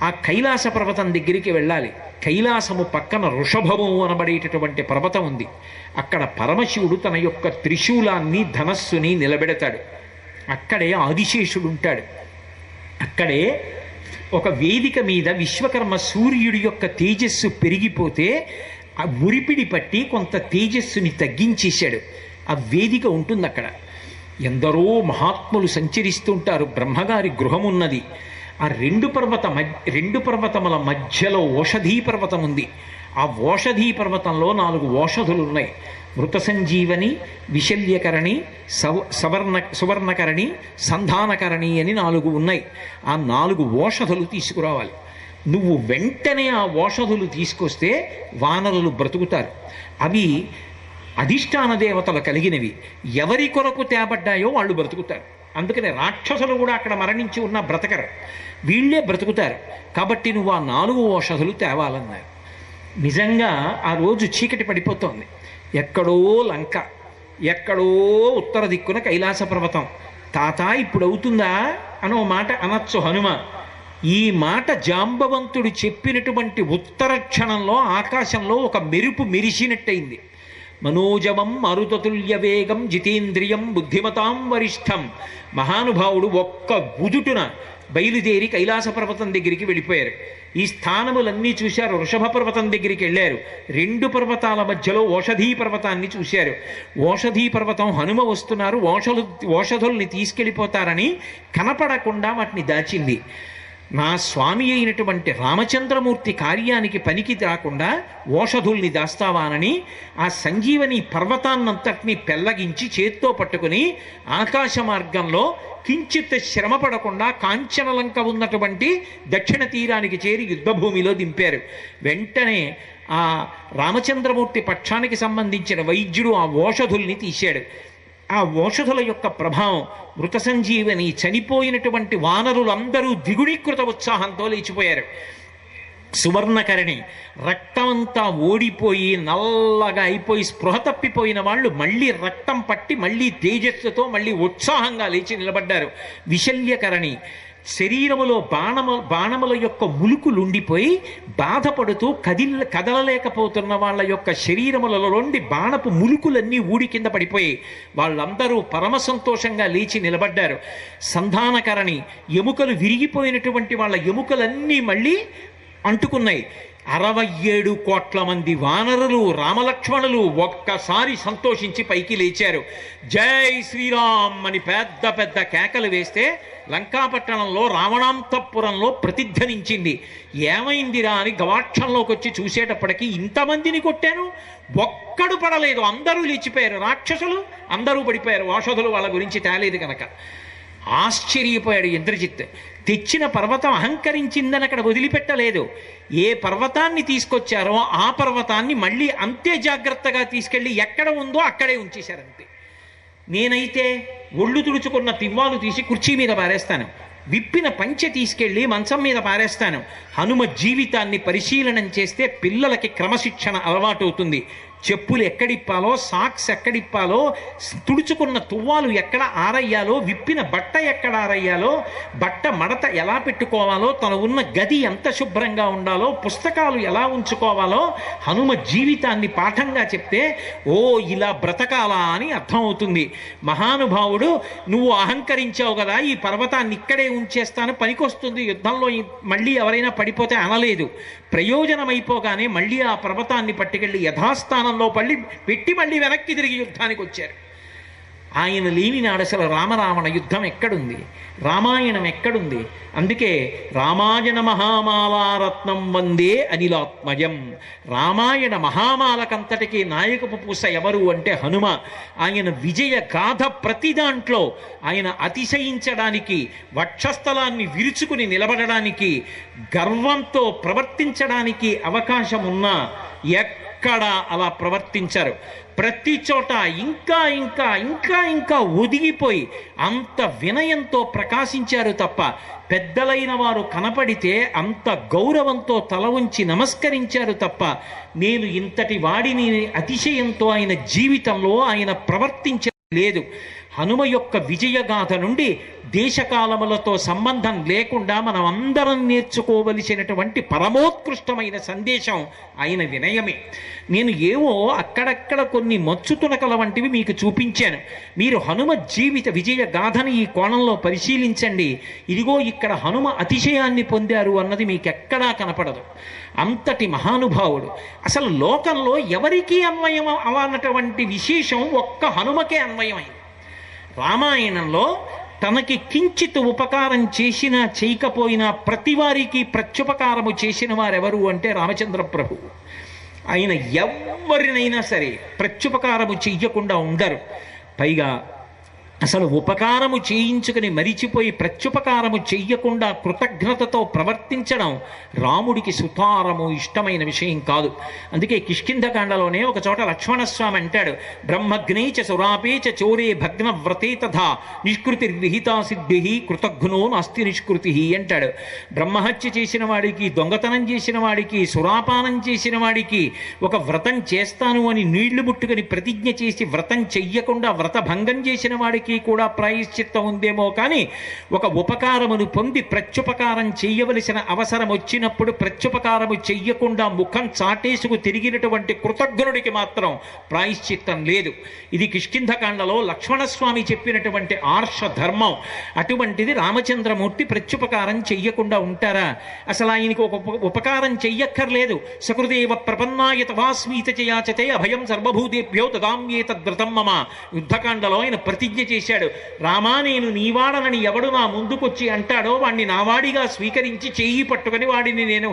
ఆ కైలాస పర్వతం దగ్గరికి వెళ్ళాలి. కైలాసము పక్కన వృషభము అనబడేటటువంటి పర్వతం ఉంది. అక్కడ పరమశివుడు తన యొక్క త్రిశూలాన్ని ధనస్సుని నిలబెడతాడు. అక్కడే ఆదిశేషుడు ఉంటాడు. అక్కడే ఒక వేదిక మీద విశ్వకర్మ సూర్యుడి యొక్క తేజస్సు పెరిగిపోతే ఆ ఉరిపిడి పట్టి కొంత తేజస్సుని తగ్గించేశాడు. ఆ వేదిక ఉంటుంది అక్కడ. ఎందరో మహాత్ములు సంచరిస్తుంటారు. బ్రహ్మగారి గృహం ఉన్నది. ఆ రెండు పర్వతముల మధ్యలో ఓషధీ పర్వతం ఉంది. ఆ ఓషధీ పర్వతంలో 4 ఓషధులు ఉన్నాయి. మృత సంజీవని, విశల్యకరణి, సువర్ణకరణి, సంధానకరణి అని 4 ఉన్నాయి. ఆ 4 ఓషధులు తీసుకురావాలి. నువ్వు వెంటనే ఆ ఓషధులు తీసుకొస్తే వానరులు బ్రతుకుతారు. అవి అధిష్టాన దేవతలు కలిగినవి. ఎవరి కొరకు తేబడ్డాయో వాళ్ళు బ్రతుకుతారు. అందుకని రాక్షసులు కూడా అక్కడ మరణించి ఉన్న బ్రతకరు, వీళ్ళే బ్రతుకుతారు. కాబట్టి నువ్వు ఆ 4 ఓషధులు తేవాలన్నారు. నిజంగా ఆ రోజు చీకటి పడిపోతోంది. ఎక్కడో లంక, ఎక్కడో ఉత్తర దిక్కున కైలాస పర్వతం. తాత ఇప్పుడు అవుతుందా అనో మాట అనొచ్చు హనుమ. ఈ మాట జాంబవంతుడు చెప్పినటువంటి ఉత్తర క్షణంలో ఆకాశంలో ఒక మెరుపు మెరిసినట్టయింది. మనోజవం మరుతతుల్య వేగం జితేంద్రియం బుద్ధిమతాం వరిష్టం. మహానుభావుడు ఒక్క ఉదుటున బయలుదేరి కైలాస పర్వతం దగ్గరికి వెళ్ళిపోయారు. ఈ స్థానములన్నీ చూశారు. వృషభ పర్వతం దగ్గరికి వెళ్ళారు. 2 పర్వతాల మధ్యలో ఓషధీ పర్వతాన్ని చూశారు. ఓషధీ పర్వతం హనుమ వస్తున్నారు, ఓషధుల్ని తీసుకెళ్ళిపోతారని కనపడకుండా వాటిని దాచింది. నా స్వామి అయినటువంటి రామచంద్రమూర్తి కార్యానికి పనికి రాకుండా ఓషధుల్ని దాస్తావానని ఆ సంజీవని పర్వతాన్నంతటినీ పెల్లగించి చేత్తో పట్టుకుని ఆకాశ మార్గంలో కించిత్ శ్రమ పడకుండా కాంచనలంక ఉన్నటువంటి దక్షిణ తీరానికి చేరి యుద్ధభూమిలో దింపారు. వెంటనే ఆ రామచంద్రమూర్తి పక్షానికి సంబంధించిన వైద్యుడు ఆ ఓషధుల్ని తీశాడు. ఆ ఓషధుల యొక్క ప్రభావం మృత సంజీవని చనిపోయినటువంటి వానరులందరూ ద్విగుణీకృత ఉత్సాహంతో లేచిపోయారు. సువర్ణకరణి రక్తమంతా ఓడిపోయి నల్లగా అయిపోయి స్పృహ తప్పిపోయిన వాళ్ళు మళ్ళీ రక్తం పట్టి మళ్ళీ తేజస్సుతో మళ్ళీ ఉత్సాహంగా లేచి నిలబడ్డారు. విశల్యకరణి శరీరములో బాణముల యొక్క ములుకులుండిపోయి బాధపడుతూ కదలలేకపోతున్న వాళ్ళ యొక్క శరీరములలో నుండి బాణపు ములుకులన్నీ ఊడి కింద పడిపోయి వాళ్ళందరూ పరమ సంతోషంగా లేచి నిలబడ్డారు. సంధానకరణి ఎముకలు విరిగిపోయినటువంటి వాళ్ళ ఎముకలన్నీ మళ్ళీ అంటుకున్నాయి. 67 కోట్ల మంది వానరులు రామలక్ష్మణులు ఒక్కసారి సంతోషించి పైకి లేచారు. జై శ్రీరామ్ అని పెద్ద పెద్ద కేకలు వేస్తే లంకాపట్టణంలో రావణాంతపురంలో ప్రతిధ్వనించింది. ఏమైందిరా అని గవాక్షంలోకి వచ్చి చూసేటప్పటికీ ఇంతమందిని కొట్టాను, ఒక్కడు పడలేదు, అందరూ లేచిపోయారు. రాక్షసులు అందరూ పడిపోయారు. ఓషధులు వాళ్ళ గురించి తేలేదు కనుక. ఆశ్చర్యపోయాడు ఇంద్రజిత్. తెచ్చిన పర్వతం అహంకరించిందని అక్కడ వదిలిపెట్టలేదు. ఏ పర్వతాన్ని తీసుకొచ్చారో ఆ పర్వతాన్ని మళ్ళీ అంతే జాగ్రత్తగా తీసుకెళ్ళి ఎక్కడ ఉందో అక్కడే ఉంచేశారంతే. నేనైతే ఒళ్ళు తుడుచుకున్న తివ్వాలు తీసి కుర్చీ మీద పారేస్తాను, విప్పిన పంచె తీసుకెళ్ళి మంచం మీద పారేస్తాను. హనుమ జీవితాన్ని పరిశీలనం చేస్తే పిల్లలకి క్రమశిక్షణ అలవాటవుతుంది. చెప్పులు ఎక్కడిప్పాలో, సాక్స్ ఎక్కడిప్పాలో, తుడుచుకున్న తువ్వాలు ఎక్కడ ఆరయ్యాలో, విప్పిన బట్ట ఎక్కడ ఆరయ్యాలో, బట్ట మడత ఎలా పెట్టుకోవాలో, తను ఉన్న గది ఎంత శుభ్రంగా ఉండాలో, పుస్తకాలు ఎలా ఉంచుకోవాలో హనుమ జీవితాన్ని పాఠంగా చెప్తే ఓ ఇలా బ్రతకాలా అని అర్థమవుతుంది. మహానుభావుడు నువ్వు అహంకరించావు కదా, ఈ పర్వతాన్ని ఇక్కడే ఉంచేస్తాను, పనికొస్తుంది యుద్ధంలో మళ్ళీ ఎవరైనా పడిపోతే అనలేదు. ప్రయోజనమైపోగానే మళ్ళీ ఆ పర్వతాన్ని పట్టుకెళ్ళి యథాస్థానంలో పెట్టి మళ్ళీ వెనక్కి తిరిగి యుద్ధానికి వచ్చారు. ఆయన లేని నాడు అసలు రామరావణ యుద్ధం ఎక్కడుంది, రామాయణం ఎక్కడుంది? అందుకే రామాయణ మహామాలారత్నం వందే అనిలాత్మజం. రామాయణ మహామాలకంతటికీ నాయకపు పూస ఎవరు అంటే హనుమ. ఆయన విజయ గాథ ప్రతి దాంట్లో ఆయన అతిశయించడానికి, వక్షస్థలాన్ని విరుచుకుని నిలబడడానికి, గర్వంతో ప్రవర్తించడానికి అవకాశం ఉన్నా ఎక్కడ అలా ప్రవర్తించారు. ప్రతి చోట ఇంకా ఇంకా ఇంకా ఇంకా ఒదిగిపోయి అంత వినయంతో ప్రకాశించారు తప్ప, పెద్దలైన వారు కనపడితే అంత గౌరవంతో తల ఉంచి నమస్కరించారు తప్ప, నేను ఇంతటి వాడిని అతిశయంతో ఆయన జీవితంలో ఆయన ప్రవర్తించలేదు. హనుమ యొక్క విజయగాథ నుండి దేశకాలములతో సంబంధం లేకుండా మనం అందరం నేర్చుకోవలసినటువంటి పరమోత్కృష్టమైన సందేశం ఆయన వినయమే. నేను ఏవో అక్కడక్కడ కొన్ని మచ్చుతునకల వంటివి మీకు చూపించాను. మీరు హనుమ జీవిత విజయ గాథని ఈ కోణంలో పరిశీలించండి. ఇదిగో ఇక్కడ హనుమ అతిశయాన్ని పొందారు అన్నది మీకు ఎక్కడా కనపడదు. అంతటి మహానుభావుడు. అసలు లోకంలో ఎవరికీ అన్వయం అవన్నటువంటి విశేషం ఒక్క హనుమకే అన్వయమైంది. రామాయణంలో తనకి కించిత్ ఉపకారం చేసినా చేయకపోయినా ప్రతివారికి ప్రత్యుపకారము చేసిన వారెవరు అంటే రామచంద్ర ప్రభు. ఆయన ఎవరినైనా సరే ప్రత్యుపకారము చెయ్యకుండా ఉండరు. పైగా అసలు ఉపకారము చేయించుకుని మరిచిపోయి ప్రత్యుపకారము చెయ్యకుండా కృతజ్ఞతతో ప్రవర్తించడం రాముడికి సుతారము ఇష్టమైన విషయం కాదు. అందుకే కిష్కింధకాండలోనే ఒక చోట లక్ష్మణస్వామి అంటాడు, బ్రహ్మగ్నేచ సురాపేచ చోరే భగ్న వ్రతే తథా నిష్కృతిర్విహితా సిద్ధి కృతఘ్నో నాస్తి నిష్కృతి అంటాడు. బ్రహ్మహత్య చేసిన వాడికి, దొంగతనం చేసిన వాడికి, సురాపానం చేసిన వాడికి ఒక వ్రతం చేస్తాను అని నీళ్లు ముట్టుకుని ప్రతిజ్ఞ చేసి వ్రతం చెయ్యకుండా వ్రత భంగం చేసిన వాడికి కూడా ప్రాయశ్చిత్తం ఉందేమో కానీ ఒక ఉపకారమును పొంది ప్రత్యుపకారం చెయ్యవలసిన అవసరం వచ్చినప్పుడు ప్రత్యుపకారము చెయ్యకుండా ముఖం చాటేసుకు తిరిగినటువంటి కృతజ్ఞుడికి మాత్రం ప్రాయశ్చిత్తం లేదు. ఇది కిష్కింధకాండలో లక్ష్మణస్వామి చెప్పినటువంటి ఆర్ష ధర్మం. అటువంటిది రామచంద్రమూర్తి ప్రత్యుపకారం చెయ్యకుండా ఉంటారా? అసలు ఆయనకి ఒక ఉపకారం చెయ్యక్కర్లేదు. సకృదేవ ప్రపన్నాయ తవాస్మీత చయాచతే అభయం సర్వభూతేభ్యో తదామ్యేతద్వ్రతం మమ. యుద్ధకాండలో ఆయన ప్రతిజ్ఞ చేశాడు, రామా నేను నీవాడనని ఎవడు నా ముందుకొచ్చి అంటాడో వాడిని నావాడిగా స్వీకరించి చేయి పట్టుకొని వాడిని నేను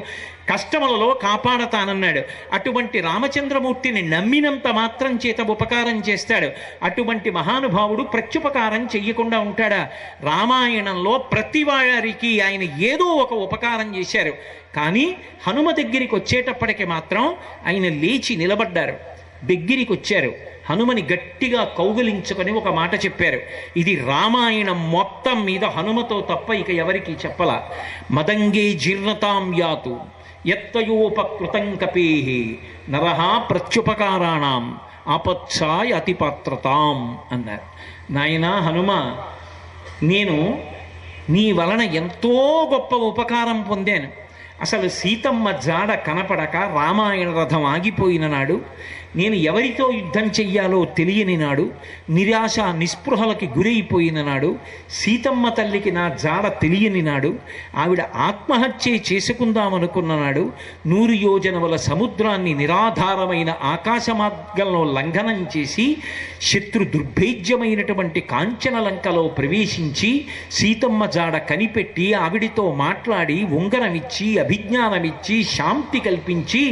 కష్టములలో కాపాడతానన్నాడు. అటువంటి రామచంద్రమూర్తిని నమ్మినంత మాత్రం చేత ఉపకారం చేస్తాడు. అటువంటి మహానుభావుడు ప్రత్యుపకారం చెయ్యకుండా ఉంటాడా? రామాయణంలో ప్రతి వారికి ఆయన ఏదో ఒక ఉపకారం చేశారు. కానీ హనుమ దగ్గరికి వచ్చేటప్పటికి మాత్రం ఆయన లేచి నిలబడ్డారు, దగ్గరికి వచ్చారు, హనుమని గట్టిగా కౌగిలించుకొని ఒక మాట చెప్పారు. ఇది రామాయణం మొత్తం మీద హనుమతో తప్ప ఇక ఎవరికి చెప్పలా. మదంగే జీర్ణతాం యాతు యత్తయోపకృతం కపేహి నరహ ప్రత్యుపకారాణం ఆపత్సాయ అతిపాత్రతాం అన్నారు. నాయనా హనుమ, నేను నీ వలన ఎంతో గొప్ప ఉపకారం పొందాను. అసలు సీతమ్మ జాడ కనపడక రామాయణ రథం ఆగిపోయిన నాడు, నేను ఎవరితో యుద్ధం చెయ్యాలో తెలియని నాడు, నిరాశ నిస్పృహలకి గురైపోయిన నాడు, సీతమ్మ తల్లికి నా జాడ తెలియని నాడు, ఆవిడ ఆత్మహత్య చేసుకుందామనుకున్న నాడు, 100 యోజనముల సముద్రాన్ని నిరాధారమైన ఆకాశ మార్గంలో లంఘనం చేసి శత్రు దుర్భేద్యమైనటువంటి కాంచనలంకలో ప్రవేశించి సీతమ్మ జాడ కనిపెట్టి ఆవిడితో మాట్లాడి ఉంగరమిచ్చి అభిజ్ఞానమిచ్చి శాంతి కల్పించి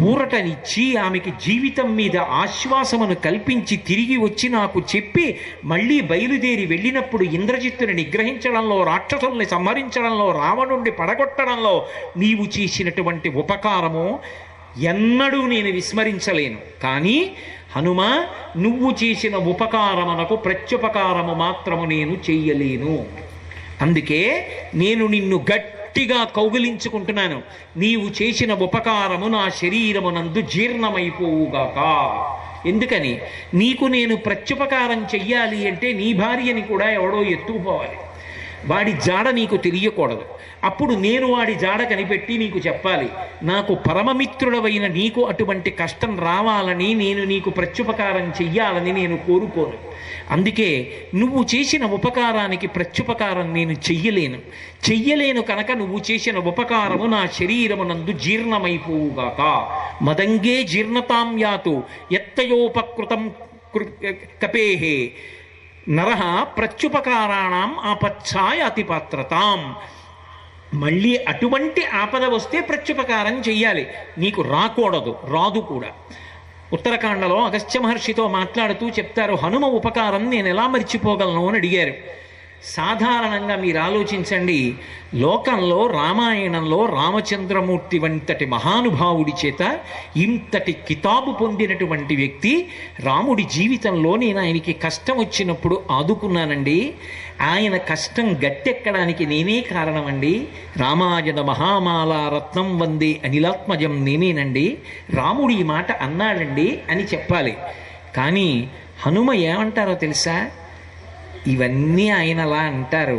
ఊరటనిచ్చి ఆమెకి జీవితం మీద ఆశ్వాసమును కల్పించి తిరిగి వచ్చి నాకు చెప్పి మళ్ళీ బయలుదేరి వెళ్ళినప్పుడు ఇంద్రజిత్తుని నిగ్రహించడంలో, రాక్షసుల్ని సంహరించడంలో, రావణుణ్ణి పడగొట్టడంలో నీవు చేసినటువంటి ఉపకారము ఎన్నడూ నేను విస్మరించలేను. కానీ హనుమా, నువ్వు చేసిన ఉపకారమునకు ప్రత్యుపకారము మాత్రము నేను చెయ్యలేను. అందుకే నేను నిన్ను గట్టిగా కౌగిలించుకుంటున్నాను. నీవు చేసిన ఉపకారము నా శరీరమునందు జీర్ణమైపోవుగాక. ఎందుకని? నీకు నేను ప్రత్యుపకారం చెయ్యాలి అంటే నీ భార్యని కూడా ఎవడో ఎత్తుకుపోవాలి, వాడి జాడ నీకు తెలియకూడదు. అప్పుడు నేను వాడి జాడ కనిపెట్టి నీకు చెప్పాలి. నాకు పరమమిత్రుడవైన నీకు అటువంటి కష్టం రావాలని, నేను నీకు ప్రత్యుపకారం చెయ్యాలని నేను కోరుకోను. అందుకే నువ్వు చేసిన ఉపకారానికి ప్రత్యుపకారం నేను చెయ్యలేను కనుక నువ్వు చేసిన ఉపకారము నా శరీరమునందు జీర్ణమైపోవుగాక. మదంగే జీర్ణతాం యాతు యత్తయోపకృతం కపేహే నరహ ప్రత్యుపకారాణం ఆపత్సాయ అతిపాత్రతాం. మళ్ళీ అటువంటి ఆపద వస్తే ప్రత్యుపకారం చెయ్యాలి, నీకు రాకూడదు, రాదు కూడా. ఉత్తరకాండలో అగస్త్య మహర్షితో మాట్లాడుతూ చెప్తారు, హనుమ ఉపకారం నేను ఎలా మర్చిపోగలను అని అడిగారు. సాధారణంగా మీరు ఆలోచించండి, లోకంలో రామాయణంలో రామచంద్రమూర్తి వంటి మహానుభావుడి చేత ఇంతటి కితాబు పొందినటువంటి వ్యక్తి రాముడి జీవితంలో నేను ఆయనకి కష్టం వచ్చినప్పుడు ఆదుకున్నానండి. ఆయన కష్టం గట్టెక్కడానికి నేనే కారణమండి. రామాయణ మహామాల రత్నం వందే అనిలాత్మజం నేనేనండి. రాముడు ఈ మాట అన్నాడండి అని చెప్పాలి. కానీ హనుమ ఏమంటారో తెలుసా? ఇవన్నీ ఆయన అలా అంటారు.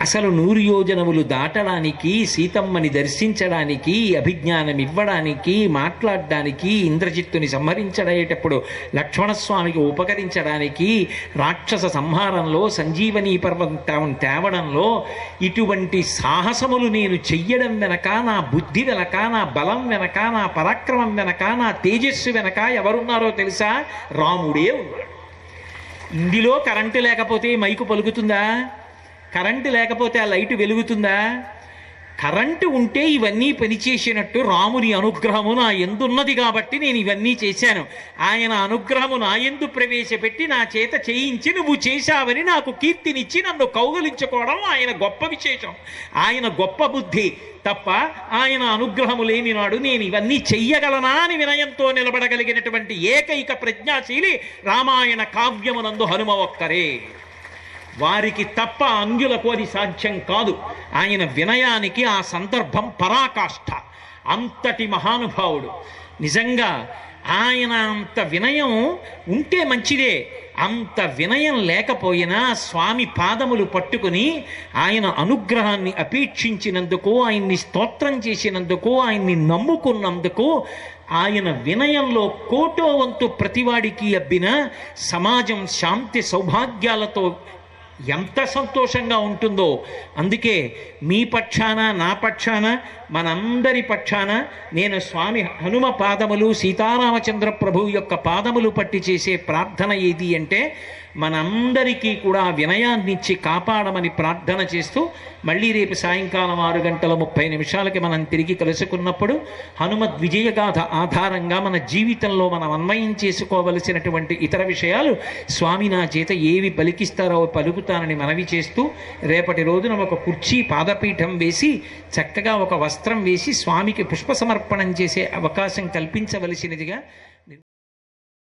అసలు 100 యోజనములు దాటడానికి, సీతమ్మని దర్శించడానికి, అభిజ్ఞానం ఇవ్వడానికి, మాట్లాడడానికి, ఇంద్రజిత్తుని సంహరించడేటప్పుడు లక్ష్మణస్వామికి ఉపకరించడానికి, రాక్షస సంహారంలో సంజీవనీ పర్వతం తేవడంలో ఇటువంటి సాహసములు నేను చెయ్యడం వెనక, నా బుద్ధి వెనక, నా బలం వెనక, నా పరాక్రమం వెనక, నా తేజస్సు వెనక ఎవరున్నారో తెలుసా? రాముడే ఉన్నాడు. ఇందులో కరెంటు లేకపోతే మైకు పలుకుతుందా? కరెంటు లేకపోతే ఆ లైటు వెలుగుతుందా? కరెంటు ఉంటే ఇవన్నీ పనిచేసినట్టు రాముని అనుగ్రహము నా ఎందున్నది కాబట్టి నేను ఇవన్నీ చేశాను. ఆయన అనుగ్రహము నా ఎందు ప్రవేశపెట్టి నా చేత చేయించి నువ్వు చేశావని నాకు కీర్తినిచ్చి నన్ను కౌగలించుకోవడం ఆయన గొప్ప విశేషం, ఆయన గొప్ప బుద్ధి తప్ప ఆయన అనుగ్రహము లేని నాడు నేను ఇవన్నీ చెయ్యగలనా అని వినయంతో నిలబడగలిగినటువంటి ఏకైక ప్రజ్ఞాశీలి రామాయణ కావ్యమునందు హనుమ ఒక్కరే. వారికి తప్ప అంగులకు అది సాధ్యం కాదు. ఆయన వినయానికి ఆ సందర్భం పరాకాష్ఠ. అంతటి మహానుభావుడు. నిజంగా ఆయన అంత వినయం ఉంటే మంచిదే. అంత వినయం లేకపోయినా స్వామి పాదములు పట్టుకుని ఆయన అనుగ్రహాన్ని అపేక్షించినందుకు, ఆయన్ని స్తోత్రం చేసినందుకు, ఆయన్ని నమ్ముకున్నందుకు, ఆయన వినయంలో కోటో వంతు ప్రతివాడికి అబ్బిన సమాజం శాంతి సౌభాగ్యాలతో ఎంత సంతోషంగా ఉంటుందో. అందుకే మీ పక్షాన, నా పక్షాన, మనందరి పక్షాన నేను స్వామి హనుమ పాదములు, సీతారామచంద్ర ప్రభువు యొక్క పాదములు పట్టి చేసే ప్రార్థన ఏది అంటే, మనందరికీ కూడా వినయాన్నిచ్చి కాపాడమని ప్రార్థన చేస్తూ, మళ్ళీ రేపు సాయంకాలం 6:30 మనం తిరిగి కలుసుకున్నప్పుడు హనుమద్ విజయగాథ ఆధారంగా మన జీవితంలో మనం అన్వయం చేసుకోవలసినటువంటి ఇతర విషయాలు స్వామి నా చేత ఏవి పలికిస్తారో పలుకుతానని మనవి చేస్తూ, రేపటి రోజున ఒక కుర్చీ పాదపీఠం వేసి చక్కగా ఒక వస్త్రం వేసి స్వామికి పుష్ప సమర్పణం చేసే అవకాశం కల్పించవలసినదిగా